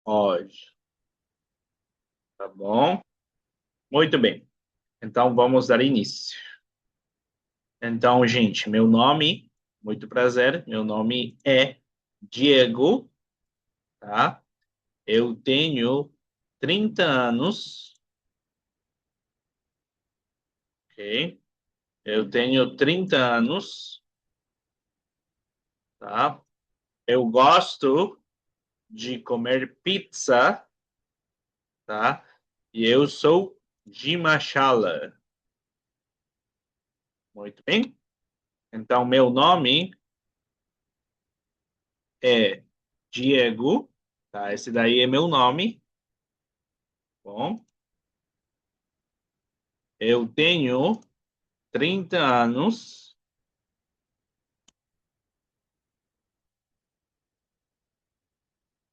hoje. Tá bom? Muito bem. Então, vamos dar início. Então, gente, meu nome, muito prazer, meu nome é Diego, tá? Eu tenho 30 anos, ok? Eu tenho 30 anos, tá? Eu gosto de comer pizza, tá? E eu sou de Machala. Muito bem? Então, meu nome é Diego, tá? Esse daí é meu nome, bom? Eu tenho 30 anos,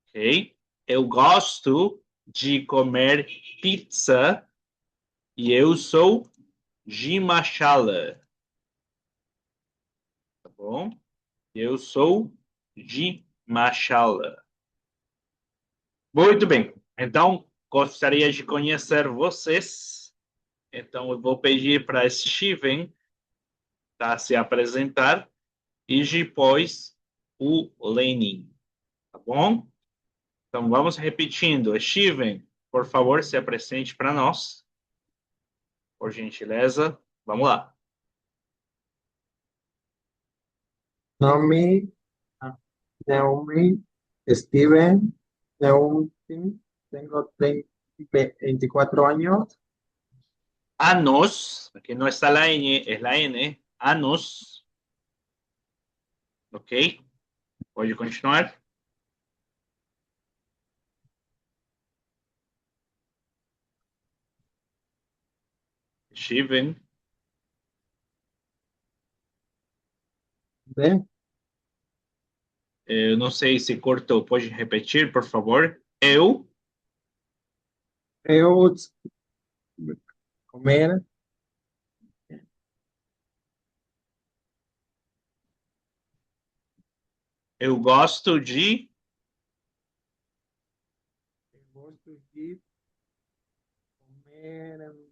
ok? Eu gosto de comer pizza e eu sou de Machala, tá bom? Eu sou de Machala. Muito bem. Então, gostaria de conhecer vocês. Então, eu vou pedir para Steven, tá, se apresentar e depois o Lenin, tá bom? Então, vamos repetindo. Steven, por favor, se apresente para nós, por gentileza. Vamos lá. Naomi, Naomi, Steven, Naomi, tengo 24 años. Anos, aquí no está la ñ, es la N. Anos, ¿ok? Pode continuar. Steven, ¿Ve? eu não sei se cortou. Pode repetir, por favor? Eu comer, Eu gosto de gosto de comer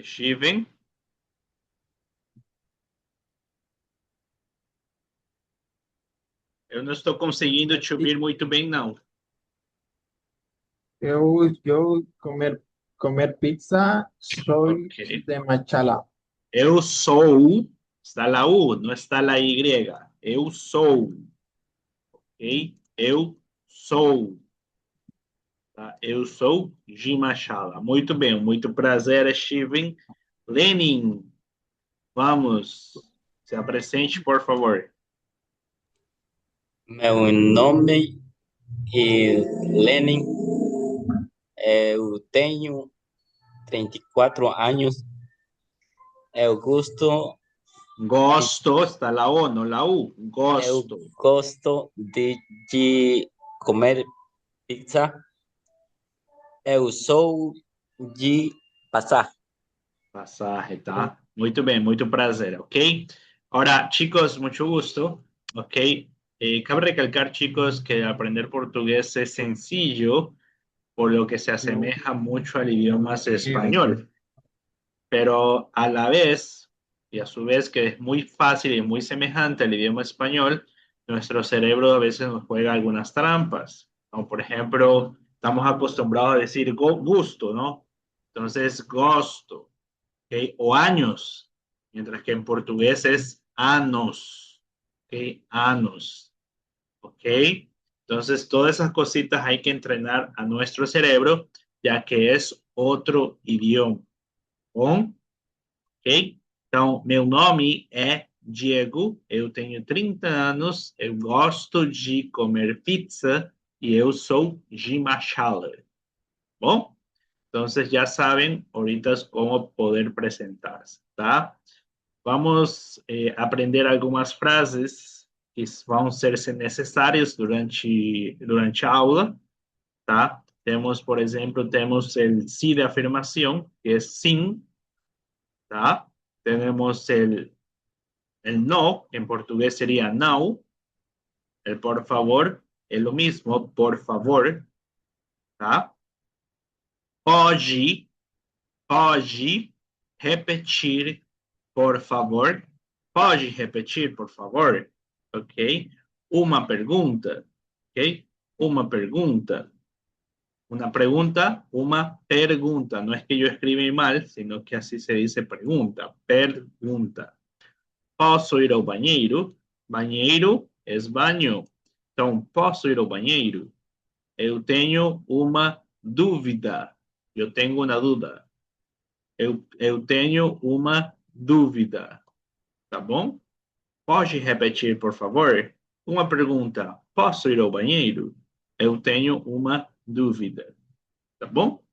Steven. Eu não estou conseguindo te ouvir muito bem, não. yo comer pizza, soy Ok. de Machala. Eu sou, está la U, não está la Y. Eu sou, ok? Eu sou, tá? Eu sou de Machala. Muito bem, muito prazer, Steven. Lenin, vamos, se apresente, por favor. Meu nome é Lenin, eu tenho 34 anos, eu Gosto, está la O, no la U. eu Gosto. gosto de comer pizza, eu sou de passar. Pasaje, tá? Muito bem, muito prazer, ok? Ahora, chicos, mucho gusto, ok? Cabe recalcar, chicos, que aprender portugués es sencillo, por lo que se Yo, asemeja mucho al idioma español, pero a la vez, y a su vez que es muy fácil y muy semejante al idioma español, nuestro cerebro a veces nos juega algunas trampas, como por ejemplo, estamos acostumbrados a decir gusto, ¿no? Entonces, gosto. ¿Ok? O años, mientras que en portugués es anos, ¿ok? Anos, ¿ok? Entonces, todas esas cositas hay que entrenar a nuestro cerebro, ya que es otro idioma, bom? Ok? Então, meu nome é Diego, eu tenho 30 anos, eu gosto de comer pizza e eu sou de Machala, bom? Entonces ya saben ahorita cómo poder presentarse, ¿tá? Vamos aprender algumas frases que vão ser necessárias durante a aula, tá? Temos, por exemplo, temos el sí de afirmação, que é sim, tá? Temos el no, que en portugués sería no, el por favor, es lo mismo, por favor. Tá? Pode repetir, por favor. Pode repetir, por favor. Ok? Uma pergunta. Ok? Uma pergunta. Una pregunta, una pregunta. No es que yo escriba mal, sino que así se dice pregunta. Pergunta. Posso ir ao banheiro? Banheiro é banho. Então, posso ir ao banheiro? Eu tenho uma dúvida. Eu tenho uma dúvida. Eu tenho uma dúvida. Tá bom? Pode repetir, por favor? Uma pergunta. Posso ir ao banheiro? Eu tenho uma dúvida. Tá bom?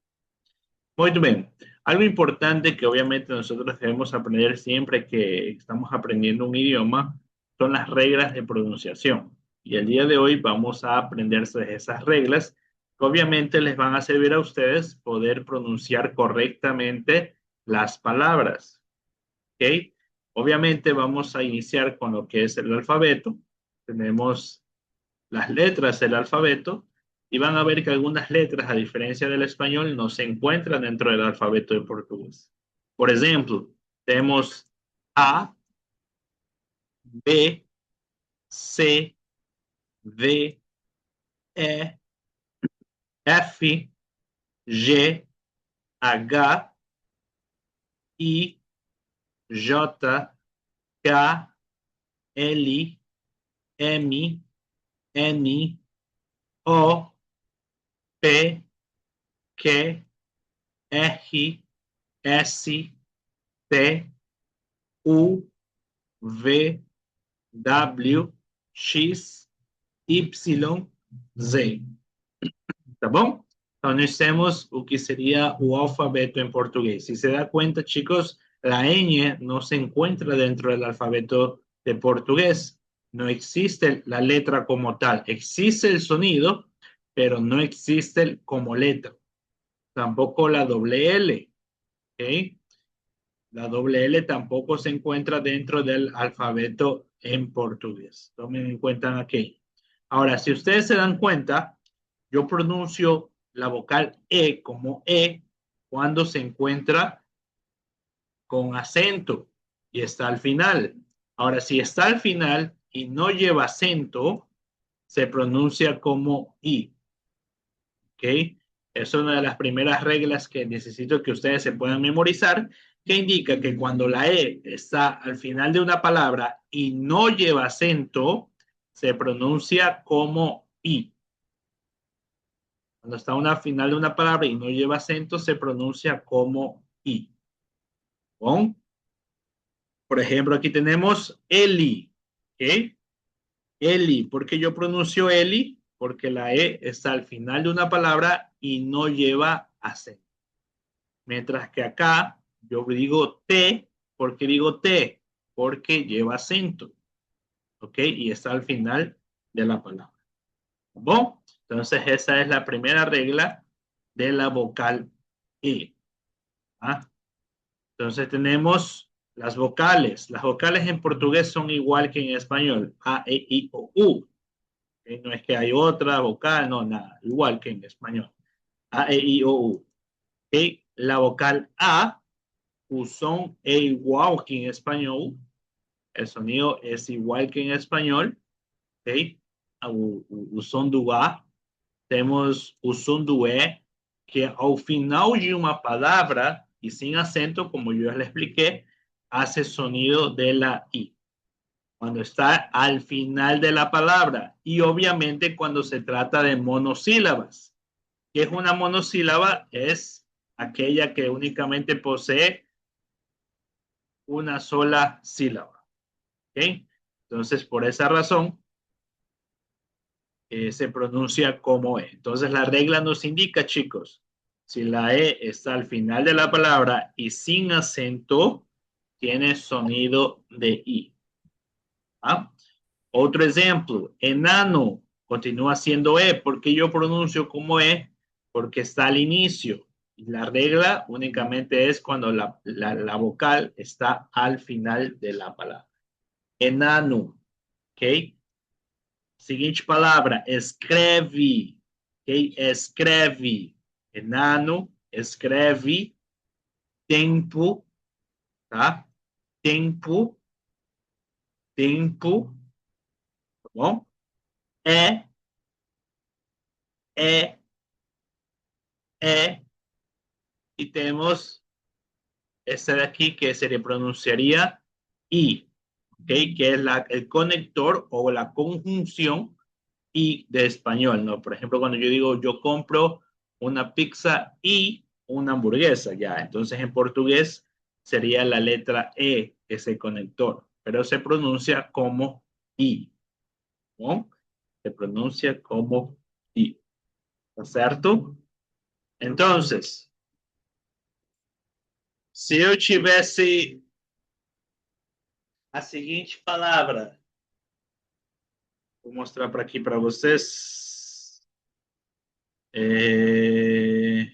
Muy bien. Algo importante que obviamente nosotros debemos aprender siempre que estamos aprendiendo un idioma son las reglas de pronunciación. Y el día de hoy vamos a aprenderse esas reglas que obviamente les van a servir a ustedes poder pronunciar correctamente las palabras. ¿Ok? Obviamente vamos a iniciar con lo que es el alfabeto. Tenemos las letras del alfabeto y van a ver que algunas letras, a diferencia del español, no se encuentran dentro del alfabeto de portugués. Por ejemplo, tenemos A, B, C, D, E, F, G, H, I, J, K, L, M, N, O, P, Q, R, S, T, U, V, W, X, Y, Z. Tá bom? Então, nós temos o que seria o alfabeto em português. Si se da cuenta, chicos, la ñ no se encuentra dentro del alfabeto de portugués. No existe la letra como tal. Existe el sonido, pero no existe como letra. Tampoco la doble L. ¿Ok? La doble L tampoco se encuentra dentro del alfabeto en portugués. Tomen en cuenta aquí. Ahora, si ustedes se dan cuenta, yo pronuncio la vocal E como E cuando se encuentra con acento y está al final. Ahora, si está al final y no lleva acento, se pronuncia como I. ¿Ok? Es una de las primeras reglas que necesito que ustedes se puedan memorizar, que indica que cuando la E está al final de una palabra y no lleva acento, se pronuncia como I. Cuando está al final de una palabra y no lleva acento, se pronuncia como I. ¿Bon? Por ejemplo, aquí tenemos Eli. ¿Ok? Eli. ¿Por qué yo pronuncio Eli? Porque la E está al final de una palabra y no lleva acento. Mientras que acá yo digo T. ¿Por qué digo T? Porque lleva acento. ¿Ok? Y está al final de la palabra. ¿Bon? Entonces esa es la primera regla de la vocal E. ¿Ah? Entonces tenemos las vocales. Las vocales en portugués son igual que en español. A, E, I, O, U. ¿Okay? No es que hay otra vocal, no, nada. Igual que en español. A, E, I, O, U. ¿Okay? La vocal A, o som é igual que en español. El sonido es igual que en español. ¿Okay? O som do A. Temos o som do E, que ao final de uma palavra y sin acento, como yo les expliqué, hace sonido de la I. Cuando está al final de la palabra. Y obviamente cuando se trata de monosílabas. ¿Qué es una monosílaba? Es aquella que únicamente posee una sola sílaba. ¿Ok? Entonces, por esa razón, se pronuncia como E. Entonces, la regla nos indica, chicos, si la E está al final de la palabra y sin acento, tiene sonido de I. ¿Ah? Otro ejemplo, enano, continúa siendo E. ¿Por qué yo pronuncio como E? Porque está al inicio. Y la regla únicamente es cuando la vocal está al final de la palabra. Enano, ¿ok? Seguinte palavra, escreve. Ok? Escreve. Enano, escreve. Tempo, tá? Tempo, tempo, tá bom? É, é, é. Y tenemos esta de aquí que se le pronunciaría I, ¿okay? Que es el conector o la conjunción I de español, ¿no? Por ejemplo, cuando yo digo yo compro una pizza y una hamburguesa, ya. Entonces en portugués sería la letra E, que es el conector, pero se pronuncia como I, ¿no? Se pronuncia como I, ¿está cierto? Entonces, se eu tivesse a seguinte palavra, vou mostrar para aqui para vocês. É...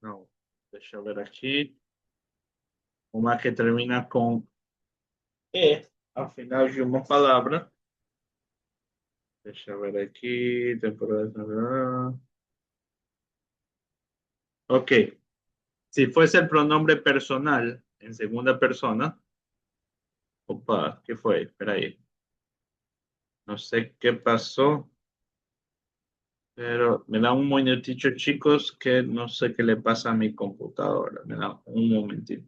Não, deixa eu ver aqui. Uma que termina com E, ao final de uma palavra. Deixa eu ver aqui. Temporada. Ok. Si fuese el pronombre personal en segunda persona. Opa, ¿qué fue? Espera ahí. No sé qué pasó. Pero me da un minutito, chicos, que no sé qué le pasa a mi computadora. Me da un momentito.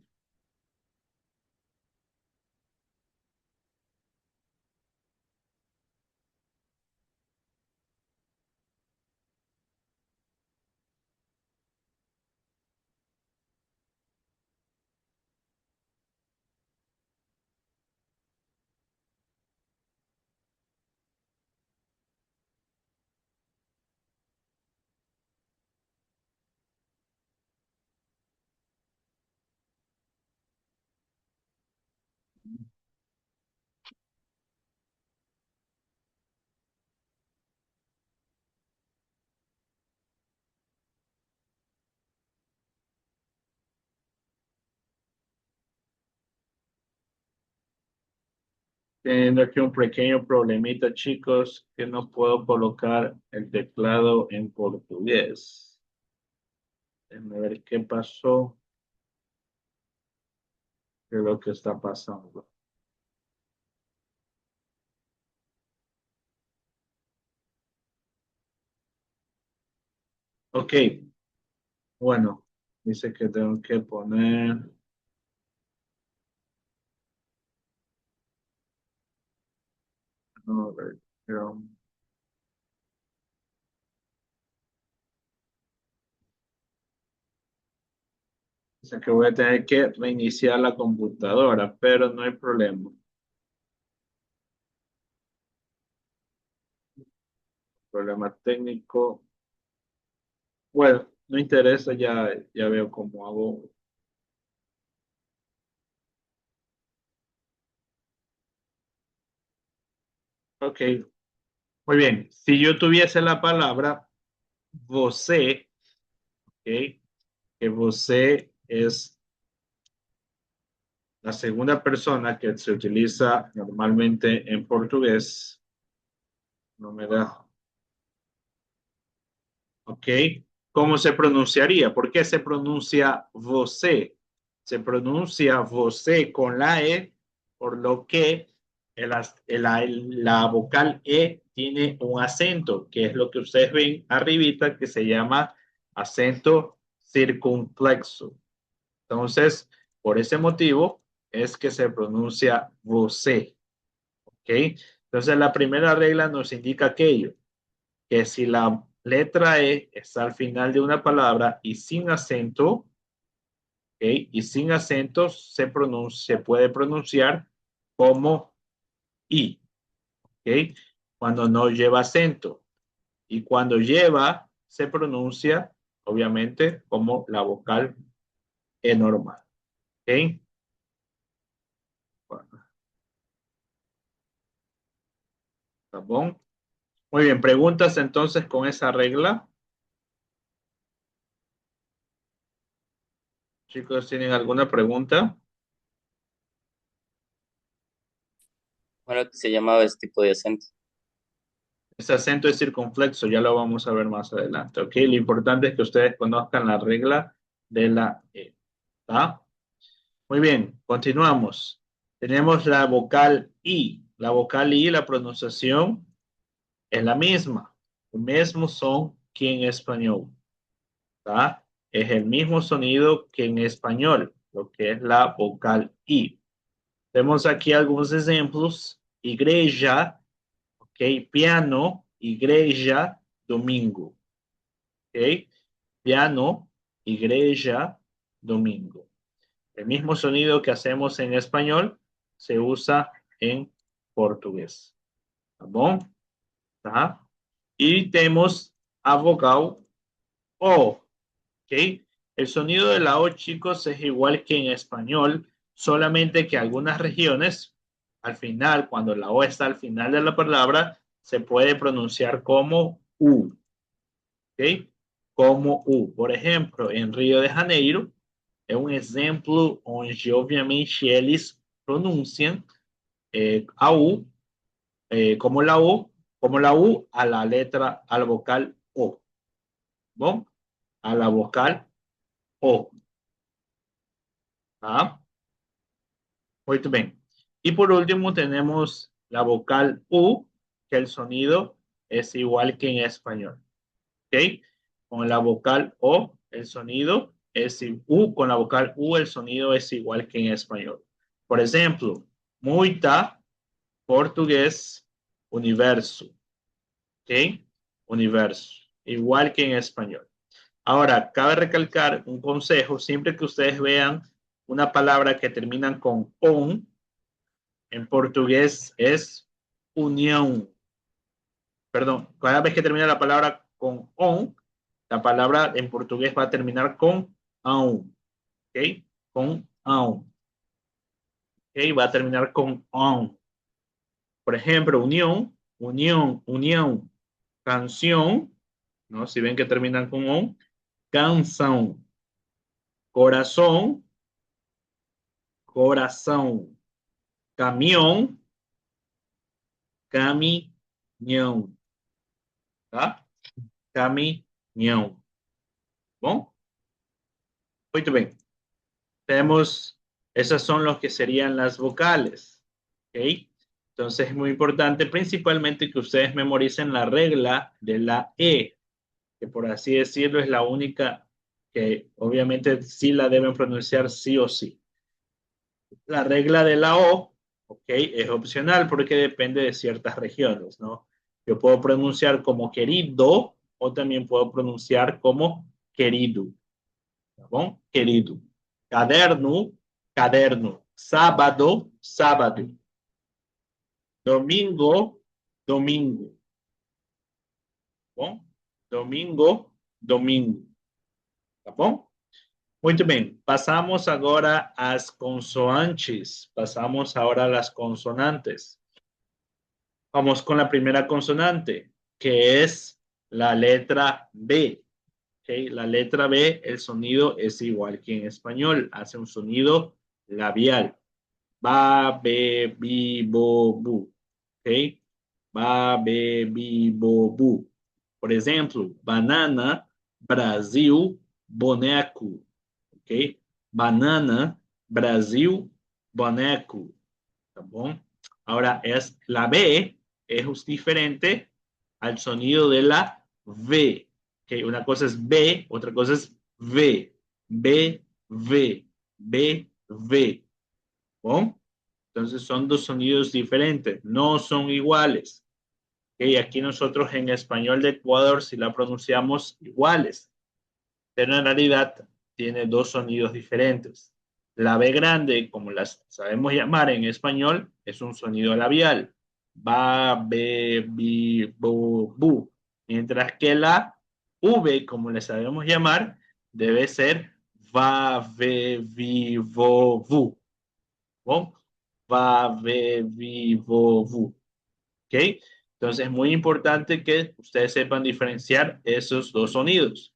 Teniendo aquí un pequeño problemita, chicos, que no puedo colocar el teclado en portugués. Déjenme ver qué pasó, qué es lo que está pasando. Ok, bueno, dice que tengo que poner. A ver, dice que voy a tener que reiniciar la computadora, pero no hay problema. Problema técnico. Bueno, no interesa, ya veo cómo hago. Ok, muy bien. Si yo tuviese la palabra você, ok, que você es la segunda persona que se utiliza normalmente en portugués, no me da. ¿Ok? ¿Cómo se pronunciaría? ¿Por qué se pronuncia você? Se pronuncia você con la E, por lo que la vocal E tiene un acento, que es lo que ustedes ven arribita, que se llama acento circunflexo. Entonces, por ese motivo es que se pronuncia você. ¿Ok? Entonces, la primera regla nos indica aquello que si la letra E está al final de una palabra y sin acento, ¿okay? Y sin acento se puede pronunciar como I, ¿okay? Cuando no lleva acento. Y cuando lleva, se pronuncia, obviamente, como la vocal E normal. ¿Okay? Bueno, ¿está bon? Muy bien, preguntas entonces con esa regla. Chicos, ¿tienen alguna pregunta? Bueno, se llamaba este tipo de acento. Este acento es circunflexo, ya lo vamos a ver más adelante, ¿ok? Lo importante es que ustedes conozcan la regla de la E, ¿está? Muy bien, continuamos. Tenemos la vocal I. La vocal I, la pronunciación es la misma. El mismo son que en español, ¿está? Es el mismo sonido que en español, lo que es la vocal I. Tenemos aquí algunos ejemplos. Igreja, ¿ok? Piano, igreja, domingo, ¿ok? Piano, igreja, domingo. El mismo sonido que hacemos en español se usa en portugués. ¿Tá bom? Tá? Y tenemos a vocal O. ¿Ok? El sonido de la O, chicos, es igual que en español, solamente que algunas regiones, al final, cuando la O está al final de la palabra, se puede pronunciar como U. ¿Ok? Como U. Por ejemplo, en Río de Janeiro, é um exemplo onde, obviamente, eles pronunciam a U como la U, a la letra, a la vocal O. ¿Bom? A la vocal O. ¿Ah? Muy bien. Y por último tenemos la vocal U, que el sonido es igual que en español. ¿Ok? Con la vocal O, el sonido es U, con la vocal U, el sonido es igual que en español. Por ejemplo, muita, portugués, universo. ¿Ok? Universo. Igual que en español. Ahora, cabe recalcar un consejo, siempre que ustedes vean una palabra que termina con on, en portugués es unión. Perdón, cada vez que termina la palabra con on, la palabra en portugués va a terminar con aun. ¿Ok? Con aun. ¿Ok? Va a terminar con on. Por ejemplo, unión, unión, unión, canción, ¿no? Si ven que terminan con on, canción, corazón, corazón, camión, caminhão, tá? Caminhão. Bom, muito bem. Tenemos, esas son los que serían las vocales, ¿ok? Entonces es muy importante principalmente que ustedes memoricen la regla de la E, que por así decirlo es la única que obviamente sí la deben pronunciar sí o sí. La regla de la O, ok, es opcional porque depende de ciertas regiones, ¿no? Yo puedo pronunciar como querido o también puedo pronunciar como querido, ¿tá bom? Querido. Caderno, caderno. Sábado, sábado. Domingo, domingo. ¿Tá bom? Domingo, domingo. ¿Tá bom? Muito bem. Passamos agora às consoantes. Pasamos ahora a las consonantes. Vamos con la primera consonante, que es la letra B. ¿Okay? La letra B, el sonido es igual que en español, hace un sonido labial. Ba, be, bi, bo, bu. ¿Okay? Ba, be, bi, bo, bu. Por ejemplo, banana, Brasil, boneco. ¿Okay? Banana, Brasil, boneco. ¿Tá bom? Ahora es la B es diferente al sonido de la V. ¿Okay? Una cosa es B, otra cosa es V. B, V, B, V. ¿Bom? Entonces son dos sonidos diferentes, no son iguales. ¿Okay? Aquí nosotros en español de Ecuador si la pronunciamos iguales, pero en realidad tiene dos sonidos diferentes. La B grande, como las sabemos llamar en español, es un sonido labial. Ba, be, bi, bo, bu. Mientras que la V, como le sabemos llamar, debe ser va, ve, vi, vo, vu. ¿No? Va, ve, vi, vo, vu. ¿Ok? Entonces es muy importante que ustedes sepan diferenciar esos dos sonidos.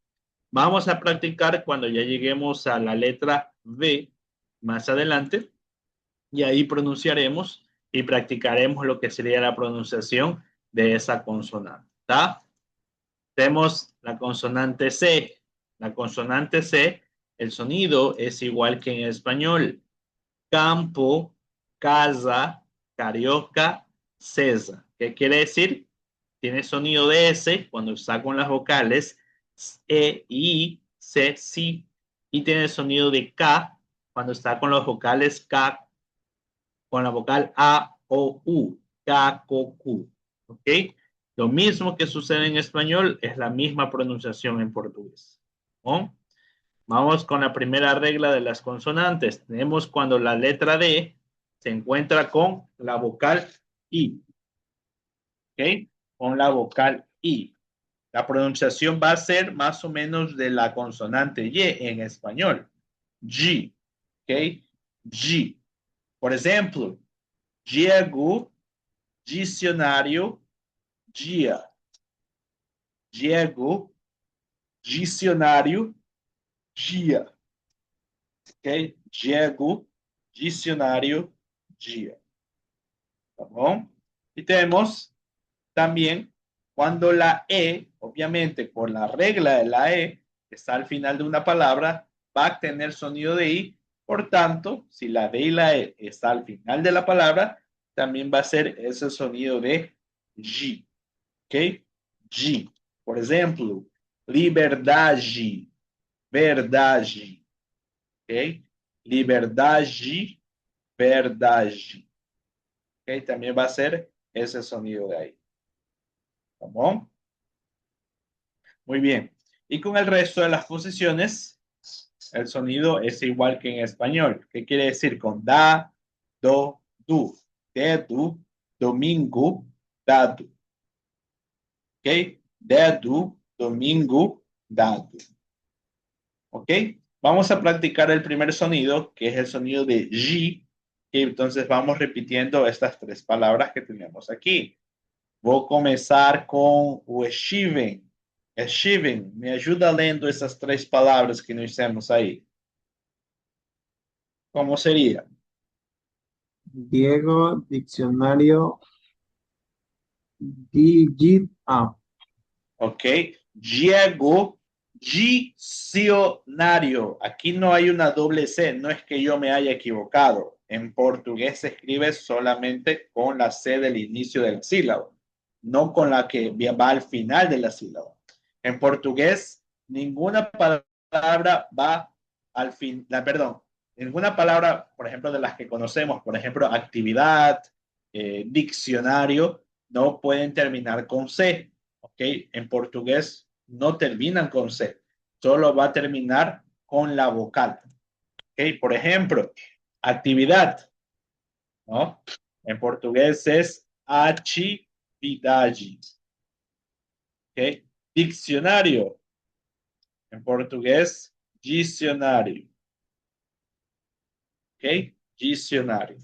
Vamos a practicar cuando ya lleguemos a la letra V más adelante y ahí pronunciaremos y practicaremos lo que sería la pronunciación de esa consonante. ¿Está? Tenemos la consonante C. La consonante C, el sonido es igual que en español. Campo, casa, carioca, César. ¿Qué quiere decir? Tiene sonido de S cuando está con las vocales E, I, C, si. Y tiene sonido de K cuando está con las vocales K, con la vocal A, O, U. K, K, Q. ¿Ok? Lo mismo que sucede en español es la misma pronunciación en portugués. ¿No? Vamos con la primera regla de las consonantes. Tenemos cuando la letra D se encuentra con la vocal I. ¿Ok? Con la vocal I. La pronunciación va a ser más o menos de la consonante Y en español. G. ¿Ok? G. Por ejemplo, Diego, dicionario, dia. Diego, dicionário, dia. Ok? Diego, dicionário, dia. ¿Tá bom? Y tenemos también cuando la E, obviamente por la regla de la E, que está al final de una palabra, va a tener sonido de I. Por tanto, si la D y la E está al final de la palabra, también va a ser ese sonido de G. ¿Ok? G. Por ejemplo, liberdade, verdade. ¿Ok? Liberdade, verdade. ¿Ok? También va a ser ese sonido de ahí. ¿Tá bom? Muy bien. Y con el resto de las posiciones, el sonido es igual que en español. ¿Qué quiere decir? Con da, do, du. Dedo, domingo, dado. ¿Ok? Dedo, domingo, dado. ¿Ok? Vamos a practicar el primer sonido, que es el sonido de G. Y entonces vamos repitiendo estas tres palabras que tenemos aquí. Vou começar com o Steven. Steven, me ajuda lendo essas três palavras que nós temos aí. Como seria? Diego, diccionario, digit. Ok. Diego, diccionario. Aquí no hay una doble C, no es que yo me haya equivocado. En portugués se escribe solamente con la C del inicio del sílabo, no con la que va al final de la sílaba. En portugués, ninguna palabra va al fin, perdón, ninguna palabra, por ejemplo, de las que conocemos, por ejemplo, actividad, diccionario, no pueden terminar con C. ¿Ok? En portugués no terminan con C, solo va a terminar con la vocal. ¿Ok? Por ejemplo, actividad, ¿no? En portugués es atividade. ¿Ok? Diccionario. En portugués, dicionario. ¿Ok? Dicionario.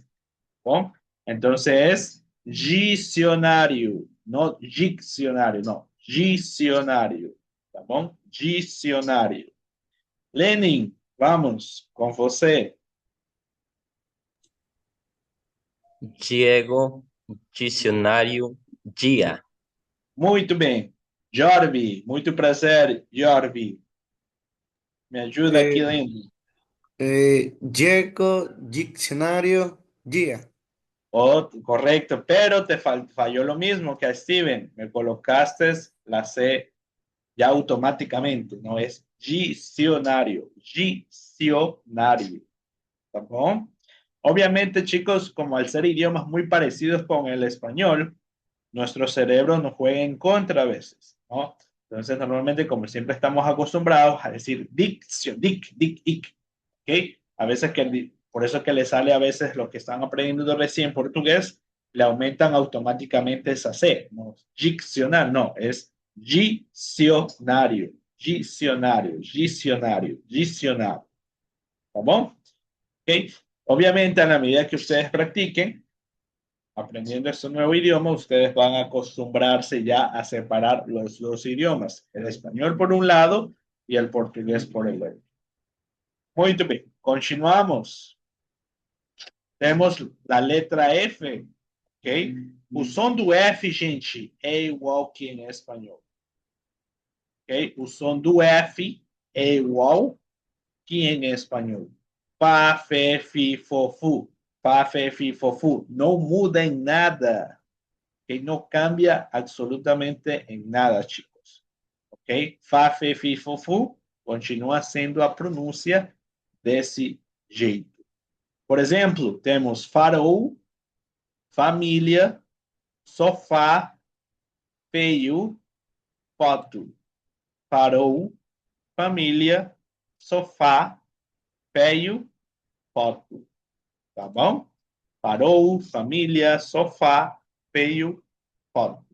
¿Bom? Entonces es dicionario, no diccionario, no, dicionario. ¿Tá bom? Dicionario. Lenin, vamos, com você. Diego, dicionário, dia. Muito bem. Jorvi, muito prazer, Jorvi. Me ajuda aqui Eh, lendo. Diego, diccionario, guía. Oh, correcto, pero te falló lo mismo que a Steven. Me colocaste la C ya automáticamente, no es diccionario, diccionario. ¿Tá bom? Obviamente, chicos, como al ser idiomas muy parecidos con el español, nuestro cerebro nos juega en contra a veces, ¿no? Entonces, normalmente, como siempre estamos acostumbrados a decir dicción, dic, ¿ok? A veces por eso que le sale a veces los que están aprendiendo recién portugués, le aumentan automáticamente esa C, ¿no? Diccionar, no, es diccionario, diccionario, diccionario, diccionario. ¿Tá bom? ¿Ok? Obviamente, a la medida que ustedes practiquen, aprendiendo este nuevo idioma, ustedes van a acostumbrarse ya a separar los dos idiomas, el español por un lado y el portugués por el otro. Muito bem, continuamos. Temos a letra F, ok? O som do F, gente, é igual que em espanhol. Ok? O som do F é igual que em espanhol. Fá, fé, fi, fo, fu. Fá, fé, fi, fo, fu. Não muda em nada. Okay? Não cambia absolutamente em nada, chicos. Ok? Fá, fé, fi, fo, fu. Continua sendo a pronúncia desse jeito. Por exemplo, temos farol, família, sofá, feio, foto. Farol, família, sofá, feio, foto. Tá bom? Farol, família, sofá, feio, foto.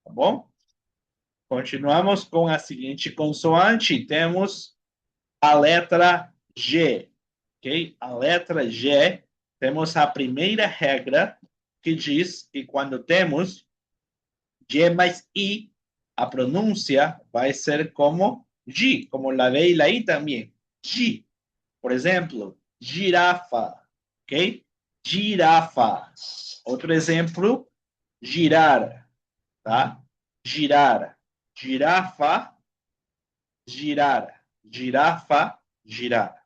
Tá bom? Continuamos com a seguinte consoante. Temos a letra G. Ok? A letra G, temos a primeira regra que diz que quando temos G mais I, a pronúncia vai ser como G, como la B e la I também. G. Por exemplo, girafa. Ok? Girafa. Outro exemplo, girar. Tá? Girar. Girafa, girar. Girafa, girar.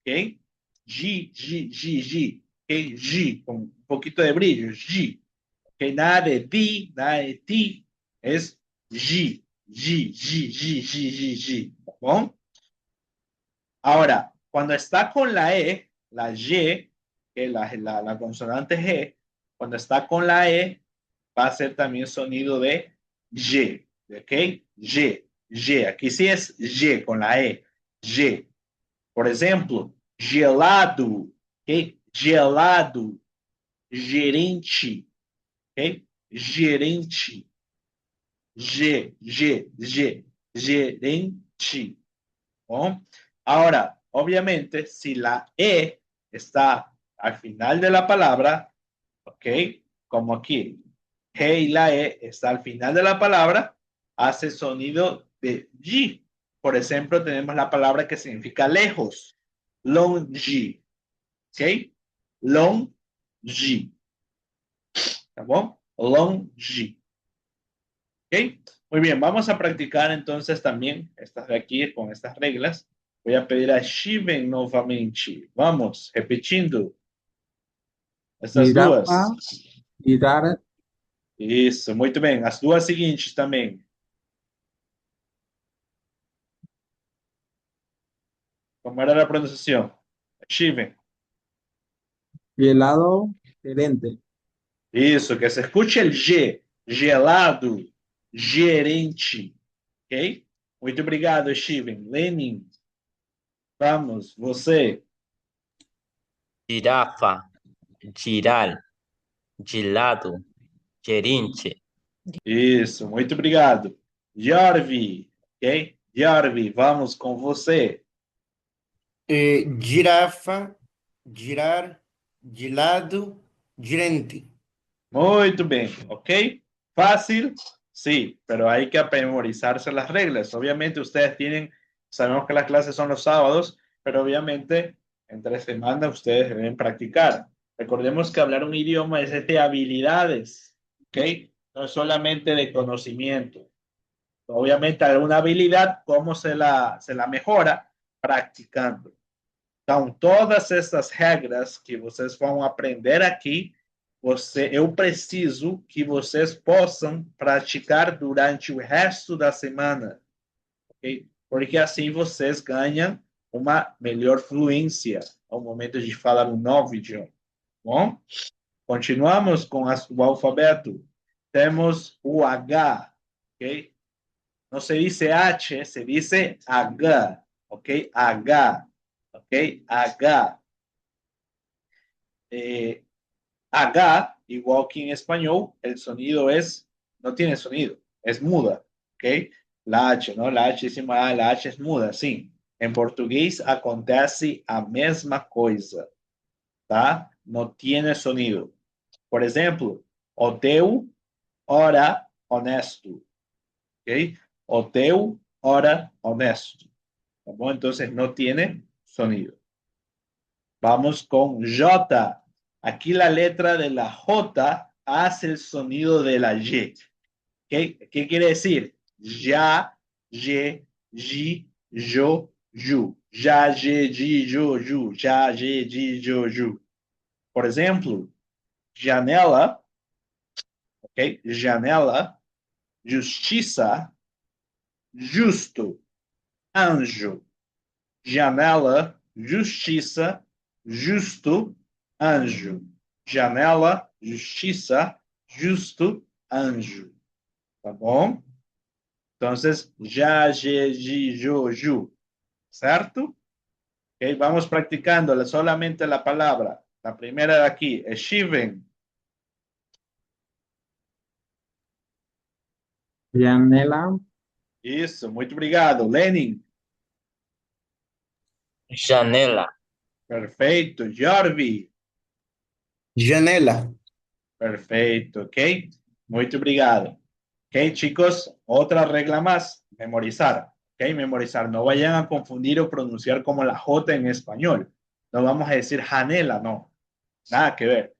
Ok? G, G, G, G. Ok? G, com um pouquinho de brilho. G. Ok? Nada de ti, nada de ti. É G. G, G, G, G, G, G. Tá bom? Ahora, cuando está con la E, la Y, que la consonante G, cuando está con la E, va a ser también sonido de Y. ¿Ok? Y, Y. Aquí sí es Y con la E. Y. Por ejemplo, gelado. ¿Ok? Gelado. Gerente. ¿Ok? Gerente. Y, Y, Y. Gerente. ¿No? Ahora, obviamente, si la E está al final de la palabra, ¿ok? Como aquí, G y la E está al final de la palabra, hace sonido de G. Por ejemplo, tenemos la palabra que significa lejos, longe, ¿ok? Longe. ¿Está bien? Longe. ¿Ok? Muy bien, vamos a practicar entonces también estas de aquí con estas reglas. Voy a pedir a Shiven novamente. Vamos, repetindo essas Jirafa, duas. girar, Isso, muito bem. As duas seguintes também. Como era a pronunciação? Shiven. gelado, gerente. Isso, que se escute o G. Gelado, gerente. Ok? Muito obrigado, Shiven. Lenin, vamos, você. Jirafa, girar, gelado, gerente. Isso, muito obrigado. Jorvi, ok? Jorvi, vamos com você. Girafa, girar, gelado, gerente. Muito bem, ok? Fácil, sí, pero hay que memorizarse las reglas. Obviamente ustedes tienen, sabemos que las clases son los sábados, pero obviamente entre semana ustedes deben practicar. Recordemos que hablar un idioma es de habilidades, ok? No es solamente de conocimiento. Obviamente alguna habilidad, ¿cómo se la mejora? Practicando. Então, todas essas regras que vocês vão aprender aqui, eu preciso que vocês possam praticar durante o resto da semana, ok? Porque assim vocês ganham uma melhor fluência ao momento de falar um novo idioma. Bom, continuamos com o alfabeto. Temos o H, ok? Não se diz H, se diz H, ok? H, ok? H. H, igual que en español, el sonido no tiene sonido, es muda, ¿ok? La H, ¿no? La H decimos, la H es muda, sim. Em português acontece a mesma coisa, tá? Não tiene sonido. Por exemplo, o teu, ora, honesto, ¿ok? O teu, hora, honesto. ¿Tá bom? Entonces no tiene sonido. Vamos con J. Aquí la letra de la J hace el sonido de la Y. ¿Qué quiere decir? Ya, ye, yi, yo, yu. Ya, ye, yi, yo, yu. Ya, ye, yi, yo, yu. Por ejemplo, janela, ok? Janela, justiça, justo, anjo. Janela, justiça, justo, anjo. Janela, justiça, justo, anjo. Tá bom? Entonces, ya, ye, ji, yo, yu. ¿Certo? Ok, vamos practicando solamente la palabra. La primera de aquí, Steven. Janela, Isso, muito obrigado. Lenin. Janela. Perfeito. Jorvi. Janela. Perfeito, ok. Muito obrigado. Ok, chicos, otra regla más, memorizar. Ok, memorizar. No vayan a confundir o pronunciar como la J en español. No vamos a decir janela, no. Nada que ver.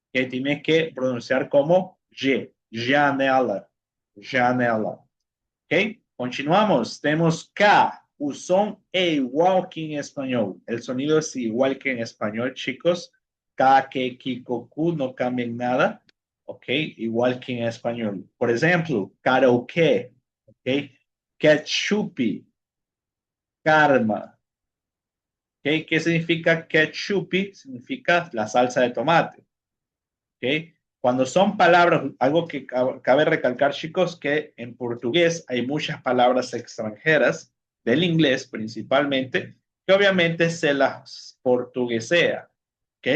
Ok, tienes que pronunciar como G. Janela. Janela. Ok, continuamos. Tenemos K. O som é igual que en español. El sonido es igual que en español, chicos. K, que, ki, ku, no cambian nada. Ok, igual que en español. Por ejemplo, karaoke. Ok, ketchup, karma. Ok, ¿qué significa ketchup? Significa la salsa de tomate. Ok, cuando son palabras, algo que cabe recalcar, chicos, que en portugués hay muchas palabras extranjeras, del inglés principalmente, que obviamente se las portuguesea. ¿Ok?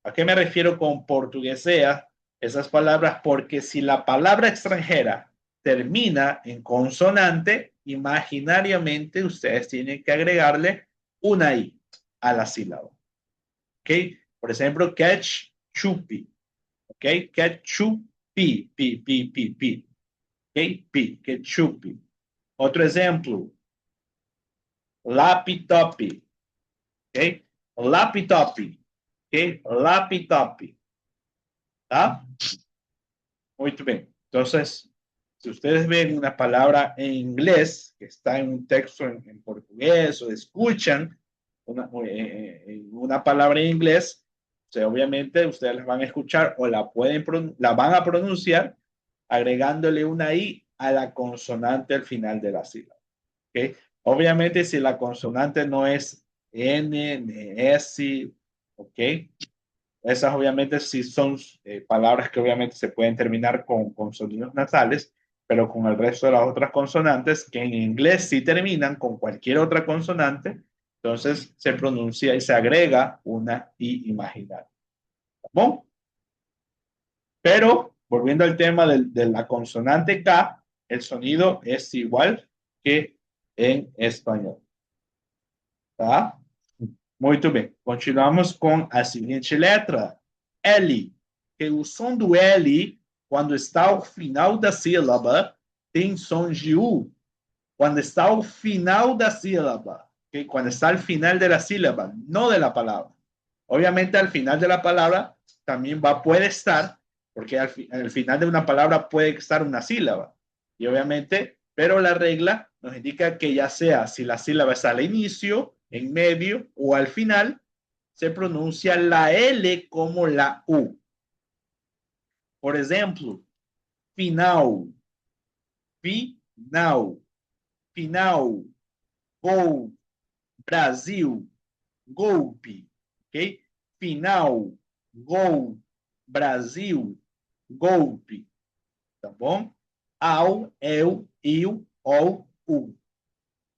¿A qué me refiero con portuguesea? Esas palabras, porque si la palabra extranjera termina en consonante, imaginariamente ustedes tienen que agregarle una I a la sílaba. ¿Ok? Por ejemplo, catch, chupi. ¿Ok? Ketchup, pi, pi, pi, pi, pi. ¿Ok? Pi, ketchup. Otro ejemplo, lapitopi. ¿Ok? Lapitopi. ¿Ok? Lapitopi. ¿Tá? Muy bien. Entonces, si ustedes ven una palabra en inglés que está en un texto en portugués o escuchan una palabra en inglés, o sea, obviamente ustedes la van a escuchar o la van a pronunciar agregándole una I a la consonante al final de la sílaba. ¿Okay? Obviamente, si la consonante no es N, S, ¿ok? Esas obviamente sí son palabras que obviamente se pueden terminar con sonidos nasales, pero con el resto de las otras consonantes que en inglés sí terminan con cualquier otra consonante, entonces se pronuncia y se agrega una I imaginaria. ¿Cómo? Pero volviendo al tema de la consonante K, el sonido es igual que en español. ¿Tá? Muito bem. Continuamos com a seguinte letra, L. Que o som do L, quando está ao final da sílaba, tem som de U. Quando está ao final da sílaba, ¿okay? Cuando está al final de la sílaba, no de la palabra. Obviamente al final de la palabra también puede estar, porque al final de una palabra puede estar una sílaba. Y obviamente, pero la regla nos indica que ya sea si la sílaba está al inicio, en medio o al final, se pronuncia la L como la U. Por ejemplo, final, final, final, gol, Brasil, golpe, ok? Final, gol, Brasil, golpe, tá bom? Ao, eu, il, ou, u,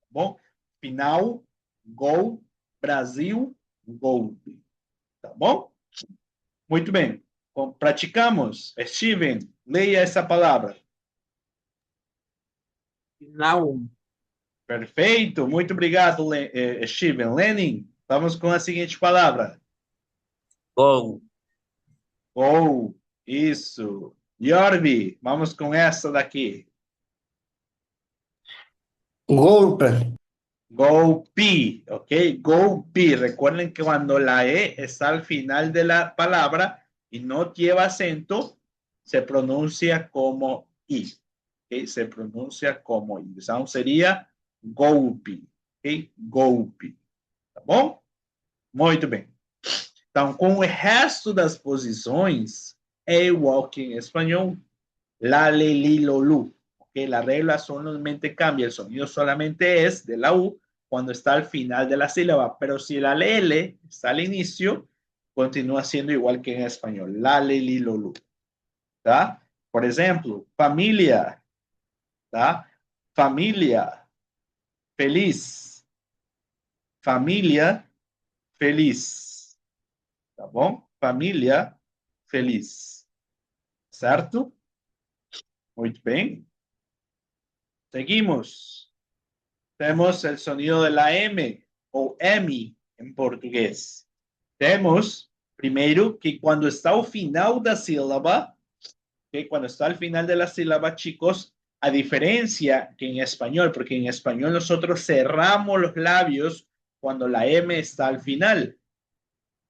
tá bom? Final, gol, Brasil, golpe, tá bom? Muito bem. Praticamos. Steven, leia essa palavra. final, Perfeito. Muito obrigado, Steven. Lenin, vamos com a seguinte palavra. Gol. Gol. Isso. Yorvi, vamos com essa daqui. golpe, Golpe, ¿ok? Golpe. Recuerden que cuando la E está al final de la palabra y no lleva acento, se pronuncia como I. ¿Ok? Se pronuncia como I. O sea, seria golpe, ¿ok? Golpe. Tá bom? Muito bem. Então, com o resto das posições, é igual que em espanhol. La, le, li, lo, lu. ¿Okay? La regla solamente cambia, el sonido solamente es de la U cuando está al final de la sílaba, pero si la L está al inicio, continúa siendo igual que en español. La, le, li, lo, lu. ¿Tá? Por ejemplo, familia. ¿Tá? Familia. Feliz. Familia. Feliz. Tá bom? Família feliz. Certo? Muito bem. Seguimos. Tenemos el sonido de la M o M en portugués. Tenemos primero que cuando está al final de la sílaba, que cuando está al final de la sílaba, chicos, a diferencia que en español, porque en español nosotros cerramos los labios cuando la M está al final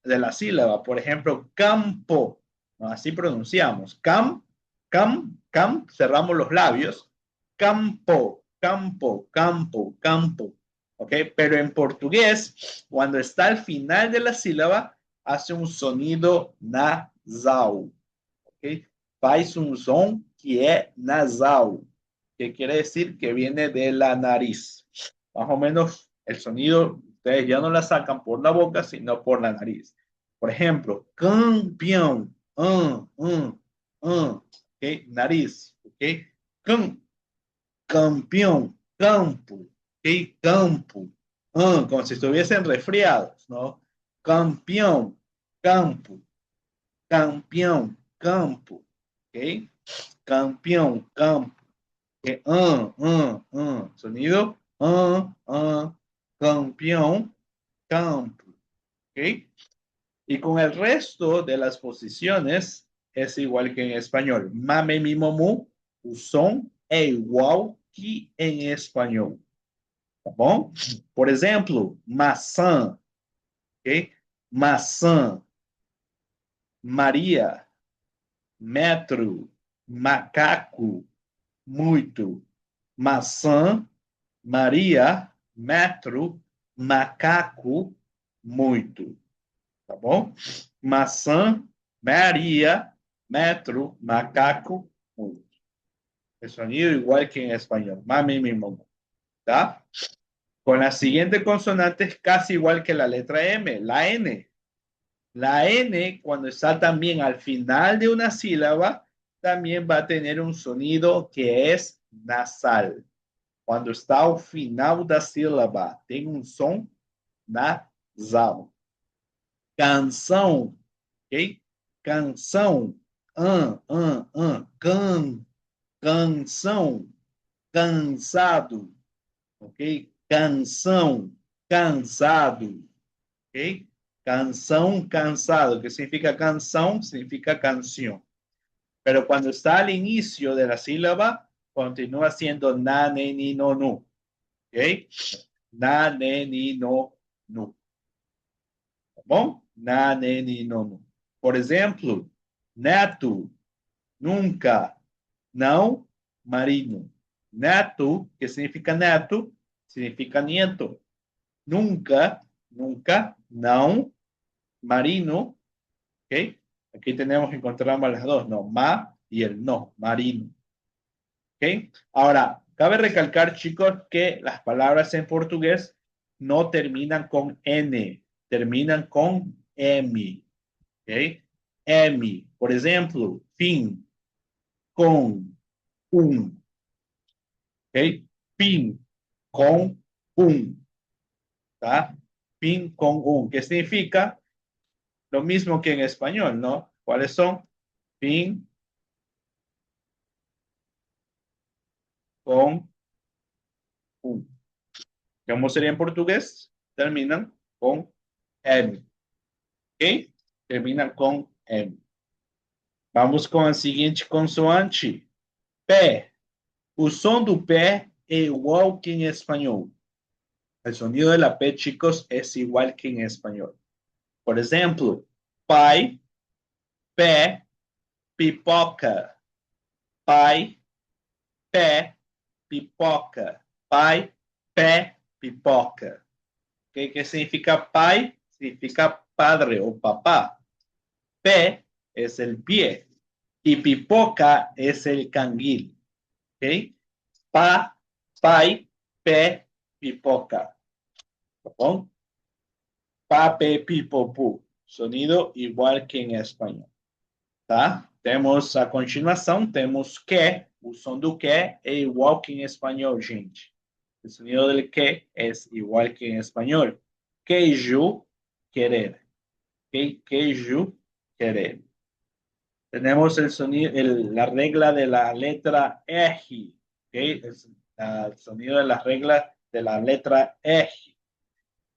de la sílaba. Por ejemplo, campo, ¿no? Así pronunciamos. Cam, cerramos los labios. Campo, campo, campo, campo. ¿Ok? Pero en portugués, cuando está al final de la sílaba, hace un sonido nasal. ¿Ok? Faz un som que es nasal, que quiere decir que viene de la nariz. Más o menos el sonido, ustedes ya no la sacan por la boca, sino por la nariz. Por ejemplo, campeón, ¿ok? Nariz, ¿ok? Campeón, campo, ¿ok? Campo, como si estuviesen resfriados, ¿no? Campeón, campo, campeón, campo, ¿ok? Campeón, campo. ¿Okay? Sonido, campeón, campo, ¿ok? Y con el resto de las posiciones es igual que en español. Mame, mi, momu, o som é igual que em espanhol. Tá bom? Por exemplo, maçã, ok? Maçã, Maria, metro, macaco, muito. Maçã, Maria, metro, macaco, muito. Tá bom? Maçã, Maria, metro, macaco, muito. El sonido igual que en español. Mami, mi, momo. ¿Tá? Con la siguiente consonante es casi igual que la letra M, la N. La N, cuando está también al final de una sílaba, también va a tener un sonido que es nasal. Cuando está al final da sílaba, tem um som nasal. Canção, ok? Canção, canção, cansado, ok? Canção, cansado, ok? Canção, cansado, que significa canção, significa canción. Pero cuando está al inicio de la sílaba, continúa siendo na, ne, ni, no, nu. ¿Ok? Na, ne, ni, no, nu. Tá bom? Na, ne, ni, no, nu. Por exemplo, neto, nunca, não, marino. Neto, que significa neto, significa nieto. Nunca, nunca, não, marino, ¿ok? Aquí tenemos que encontrar las dos, no, ma y el no, marino. ¿Ok? Ahora, cabe recalcar, chicos, que las palabras en portugués no terminan con N, terminan con M. ¿Ok? M, por ejemplo, fin, con, un. ¿Ok? Fin, con, un. ¿Tá? Fin, con, un. ¿Qué significa? Lo mismo que en español, ¿no? ¿Cuáles son? Fin, con, un. ¿Cómo sería en portugués? Terminan con M. ¿Ok? Terminan con M. Vamos com a seguinte consoante. Pé. O som do pé igual que en español. El sonido de la P, chicos, es igual que en español. Por ejemplo, pai, pé, pipoca. Pai, pé, pipoca. Pai, pé, pipoca. ¿Qué significa pai? Significa padre o papá. Pé es el pie y pipoca es el canguil. ¿Ok? Pa, pai, pé, pipoca. ¿Perdón? Pa, pe, pi, po, pu. Sonido igual que en español. Tá? Temos a continuação, temos que, o som do que é igual que em espanhol, gente. O sonido del que é igual que em espanhol. Queijo, querer. Okay? Queijo, querer. Tenemos el sonido, la regla de la letra R. Okay? El sonido de la regla de la letra R.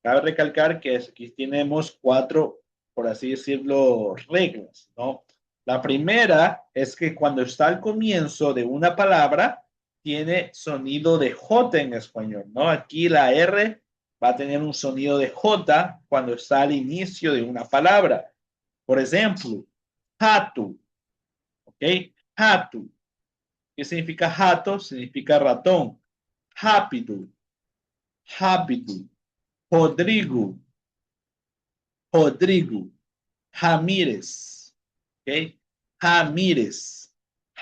Cabe recalcar que aquí tenemos cuatro, por así decirlo, reglas, ¿no? La primera es que cuando está al comienzo de una palabra, tiene sonido de J en español, ¿no? Aquí la R va a tener un sonido de J cuando está al inicio de una palabra. Por ejemplo, jato, ¿ok? Jato. ¿Qué significa jato? Significa ratón. Rápido, rápido. Rodrigo, Rodrigo. Ramírez, ¿ok? Ramírez.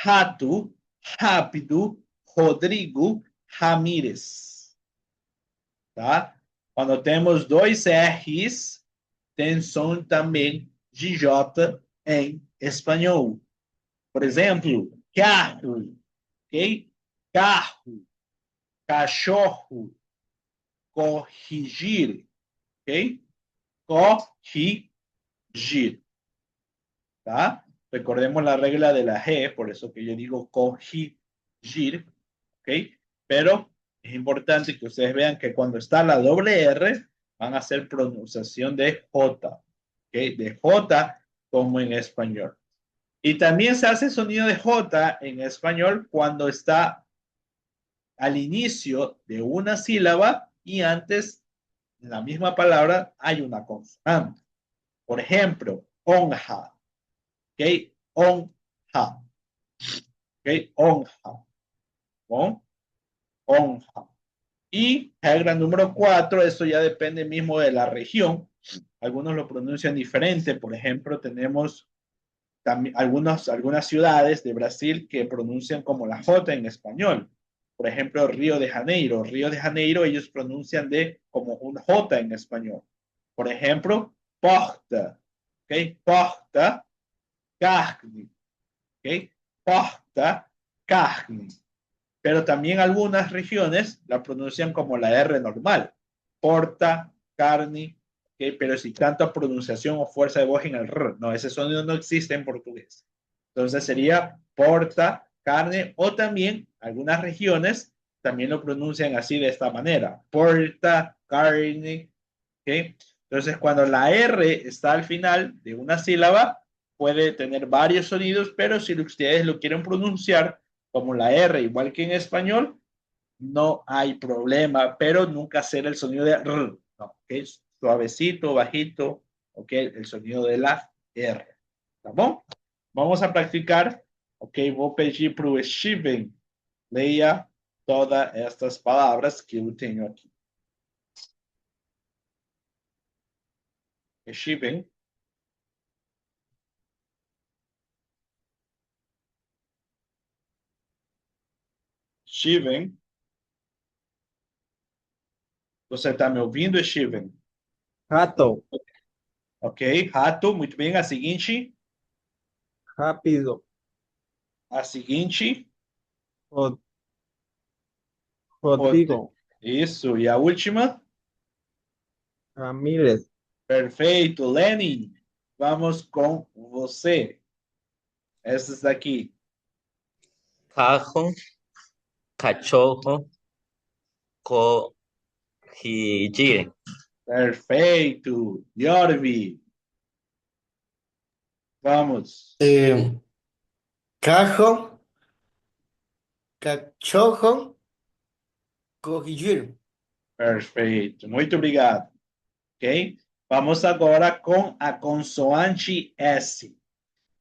Rato, rápido, Rodrigo, Ramírez. Tá? Quando temos dois R's, tem som também de J em espanhol. Por exemplo, carro, ok? Carro, cachorro, corrigir, ok? Corrigir, ¿tá? Recordemos la regla de la G, por eso que yo digo corrigir, ¿ok? Pero es importante que ustedes vean que cuando está la doble R, van a hacer pronunciación de J, ¿ok? De J como en español. Y también se hace sonido de J en español cuando está al inicio de una sílaba y antes, en la misma palabra, hay una consonante. Por ejemplo, onja. ¿Ok? Onja. ¿Ok? Onja. ¿No? Onja. Y regla número 4, esto ya depende mismo de la región. Algunos lo pronuncian diferente. Por ejemplo, tenemos también algunas ciudades de Brasil que pronuncian como la J en español. Por ejemplo, Río de Janeiro. Río de Janeiro ellos pronuncian como un J en español. Por ejemplo, porta. ¿Ok? Porta, carne. ¿Ok? Porta, carne. Pero también algunas regiones la pronuncian como la R normal. Porta, carne. ¿Ok? Pero si tanta pronunciación o fuerza de voz en el R. No, ese sonido no existe en portugués. Entonces sería porta, carne, o también algunas regiones también lo pronuncian así de esta manera. Porta, carne. ¿Ok? Entonces cuando la R está al final de una sílaba, puede tener varios sonidos, pero si ustedes lo quieren pronunciar como la R, igual que en español, no hay problema, pero nunca hacer el sonido de R, no, ¿okay? Suavecito, bajito, ¿ok? El sonido de la R, ¿tá bom? Vamos a practicar, ¿ok? Vou pedir para o Steven leia todas estas palavras que eu tenho aqui. Steven. Steven. Você está me ouvindo, Steven? Rato, Ok, rato, muito bem. A seguinte, rápido, a seguinte, Rod- Rod- Rodrigo, isso. E a última, Ramírez, perfeito. Lenin, vamos com você. Essas daqui. Cajo, cachorro, corrigir. Perfeito. Yorvi, vamos. Cajo, cachorro, corrigir. Perfeito, muito obrigado. Ok? Vamos agora com a consoante S.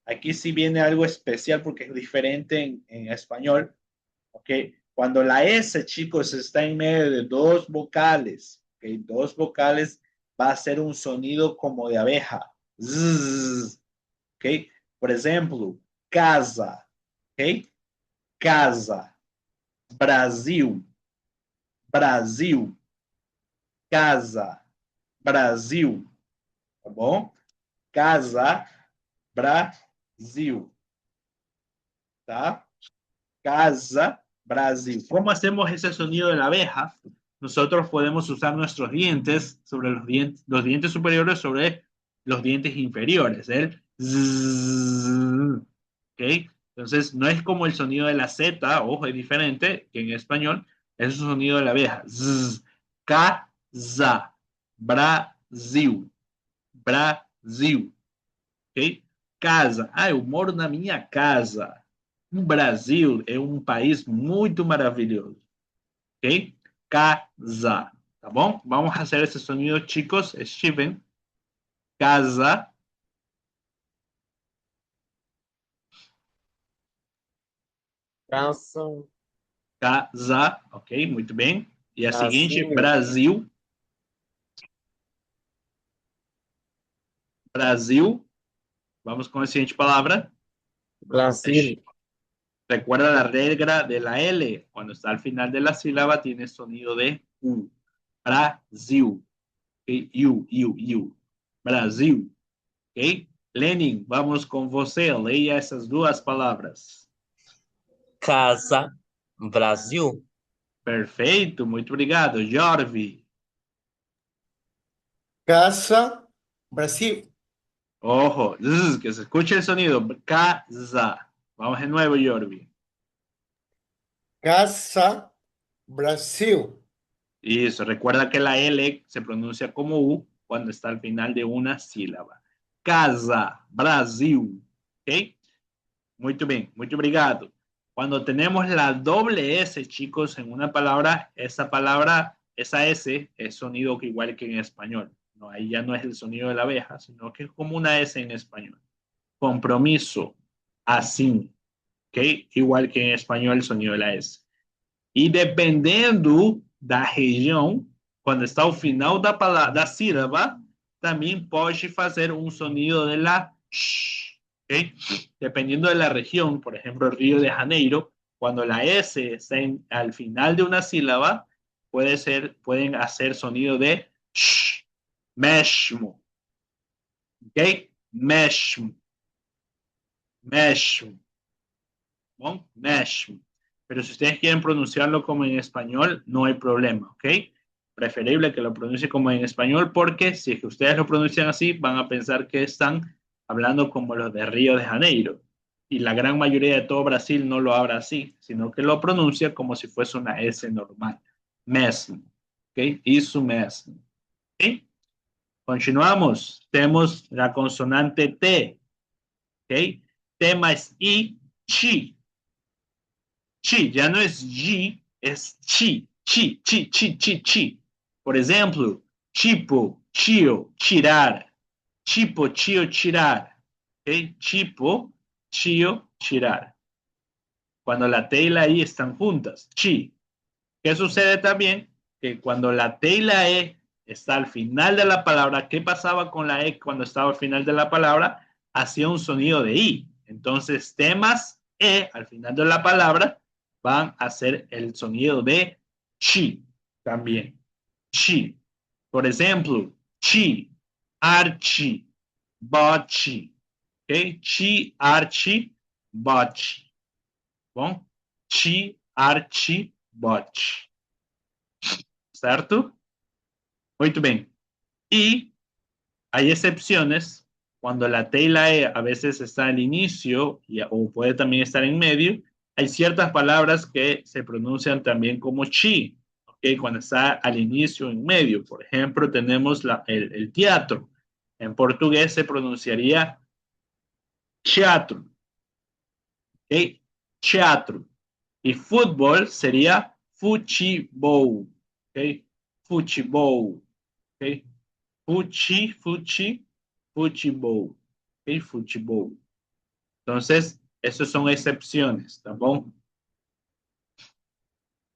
Aquí sí viene algo especial porque es diferente en español. Ok, cuando la S, chicos, está en medio de dos vocales, ok, dos vocales, va a ser un sonido como de abeja. Zzz, ok, por ejemplo, casa, ok, casa, Brasil, Brasil, casa, Brasil, tá bom? Casa, Brasil, tá? Casa, Brasil. ¿Cómo hacemos ese sonido de la abeja? Nosotros podemos usar nuestros dientes sobre los dientes superiores sobre los dientes inferiores. ¿Eh? Zzz, ¿ok? Entonces, no es como el sonido de la Z, ojo, es diferente que en español, es un sonido de la abeja. Zzz, casa, Brasil, Brasil. ¿Ok? Casa. Ah, eu moro na minha casa. O Brasil é um país muito maravilhoso. ¿Ok? Casa. ¿Tá bom? Vamos a hacer ese sonido, chicos. Steven. Casa. Casa, Casa. Ok, muito bem. E a seguinte, Brasil, Brasil. Brasil. Vamos com a seguinte palavra. Brasil, Recuerda la regla de la L. Cuando está al final de la sílaba, tiene sonido de U. Brasil. Okay? U. Brasil. Ok? Lenin, vamos com você. Leia essas duas palavras. Casa, Brasil. Perfeito, muito obrigado. Jorvi. Casa, Brasil. Ojo, que se escuche el sonido. Casa. Vamos de nuevo, Jorvi. Casa, Brasil. Eso, recuerda que la L se pronuncia como U cuando está al final de una sílaba. Casa, Brasil. ¿Ok? Muito bem, muito obrigado. Cuando tenemos la doble S, chicos, en una palabra, esa S es sonido igual que en español. No, ahí ya no es el sonido de la abeja, sino que es como una S en español. Compromiso, así, ¿ok? Igual que en español el sonido de la S. E dependendo da região, quando está ao final da palavra, da sílaba, também pode fazer um sonido de la sh, ¿okay? Dependiendo de la región, por ejemplo, Río de Janeiro, cuando la S está al final de una sílaba, pueden hacer sonido de sh, mesmo, ¿ok? Mesmo, mesmo, ¿no? Mesmo. Pero si ustedes quieren pronunciarlo como en español, no hay problema, ¿ok? Preferible que lo pronuncie como en español porque si es que ustedes lo pronuncian así, van a pensar que están hablando como los de Río de Janeiro. Y la gran mayoría de todo Brasil no lo habla así, sino que lo pronuncia como si fuese una S normal. Mesmo, ¿ok? Isso mesmo. ¿Ok? Continuamos. Tenemos la consonante T, ¿ok? T más I, chi. Chi, já não é G, é chi. Por exemplo, tipo, tio, tirar. Tipo, tio, tirar. ¿Okay? Tipo, tio, tirar. Cuando la T y la I están juntas. Chi. ¿Qué sucede también? Que cuando la T y la E está al final de la palabra, ¿qué pasaba con la E cuando estaba al final de la palabra? Hacía un sonido de I. Entonces, temas E al final de la palabra van a hacer el sonido de chi también. Chi. Por ejemplo, chi, archi, bochi. ¿Ok? Chi, archi, bochi. Bom? Chi, archi, bochi. ¿Certo? Muito bem. Y hay excepciones cuando la T y la E a veces está al inicio o puede también estar en medio. Hay ciertas palabras que se pronuncian también como chi, ¿okay? Cuando está al inicio o en medio. Por ejemplo, tenemos el teatro. En portugués se pronunciaría teatro. ¿Okay? Teatro. Y fútbol sería futebol, ¿ok? Futebol, ¿ok? Futebol, ¿ok? Futebol. Entonces, esas son excepciones, ¿está bien?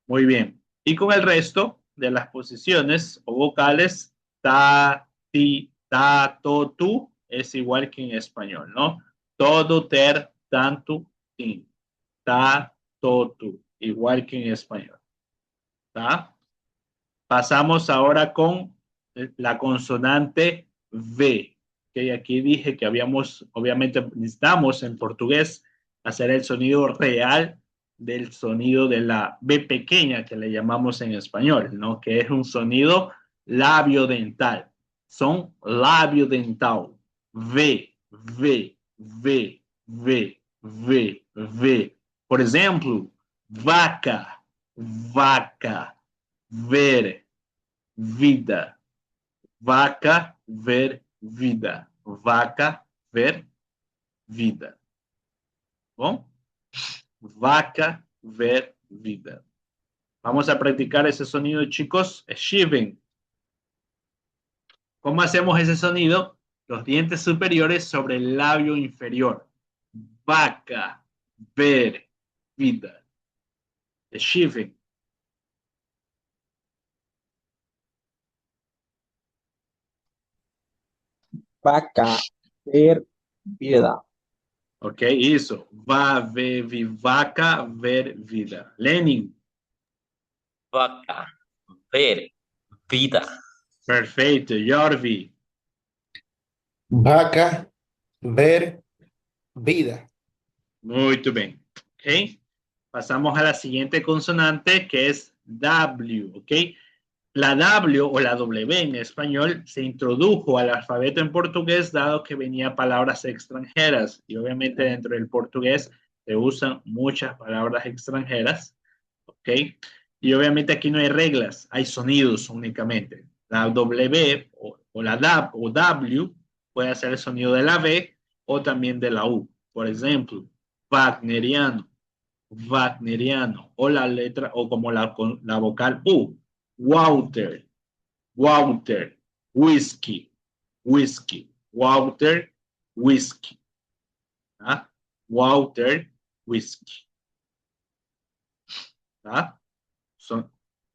Muy bien. Y con el resto de las posiciones o vocales, ta, ti, ta, to, tu, es igual que en español, ¿no? Todo, ter, tanto, tin. Ta, to, tu, igual que en español. ¿Tá? Pasamos ahora con la consonante V. Que aquí dije que obviamente necesitamos en portugués hacer el sonido real del sonido de la B pequeña que le llamamos en español, ¿no? Que es un sonido labiodental. Son labiodental. V, V, V, V, V, V. Por ejemplo, vaca, vaca, ver, vida. Vaca, ver, vida. Vaca, ver, vida. Bom? Vaca, ver, vida. Vamos a practicar ese sonido, chicos. Shiven. ¿Cómo hacemos ese sonido? Los dientes superiores sobre el labio inferior. Vaca, ver, vida. Shiven. Vaca, ver, vida. Ok, isso. Va, ver, vaca, ver, vida. Lenin. Vaca, ver, vida. Perfeito. Jorvi. Vaca, ver, vida. Muito bem. Ok. Pasamos a la siguiente consonante que es W. Ok. La W o la W en español se introdujo al alfabeto en portugués dado que venía palabras extranjeras y obviamente dentro del portugués se usan muchas palabras extranjeras, ¿ok? Y obviamente aquí no hay reglas, hay sonidos únicamente. La W o la D o W puede hacer el sonido de la V o también de la U. Por ejemplo, wagneriano, wagneriano, o la letra, o como la vocal U. Walter, Walter, whisky, whisky, Walter, whisky. ¿Ah? Walter, whisky. ¿Ah?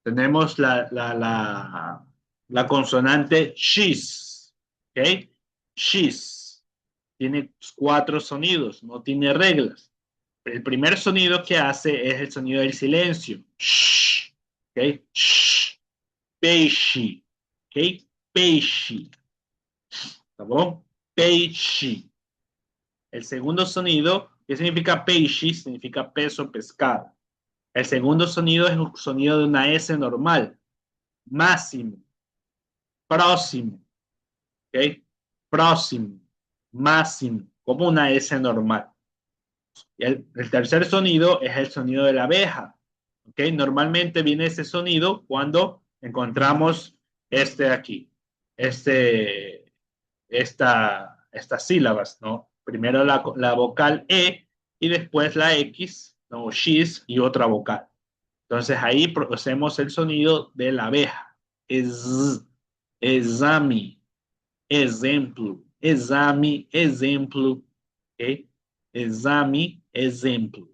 Tenemos la consonante X. ¿Ok? X. Tiene 4 sonidos, no tiene reglas. El primer sonido que hace es el sonido del silencio. Shh. ¿Ok? Shh. Peixe. ¿Ok? Peixe. ¿Tá bom? Peixe. El segundo sonido, ¿qué significa peixe? Significa peso, pescado. El segundo sonido es un sonido de una S normal. Máximo. Próximo. ¿Ok? Próximo. Máximo. Como una S normal. El tercer sonido es el sonido de la abeja. ¿Ok? Normalmente viene ese sonido cuando encontramos este de aquí. Estas sílabas, ¿no? Primero la vocal E y después la X, ¿no? X y otra vocal. Entonces ahí hacemos el sonido de la abeja. Exame, ejemplo, exame, ejemplo, ¿ok? Exame, ejemplo.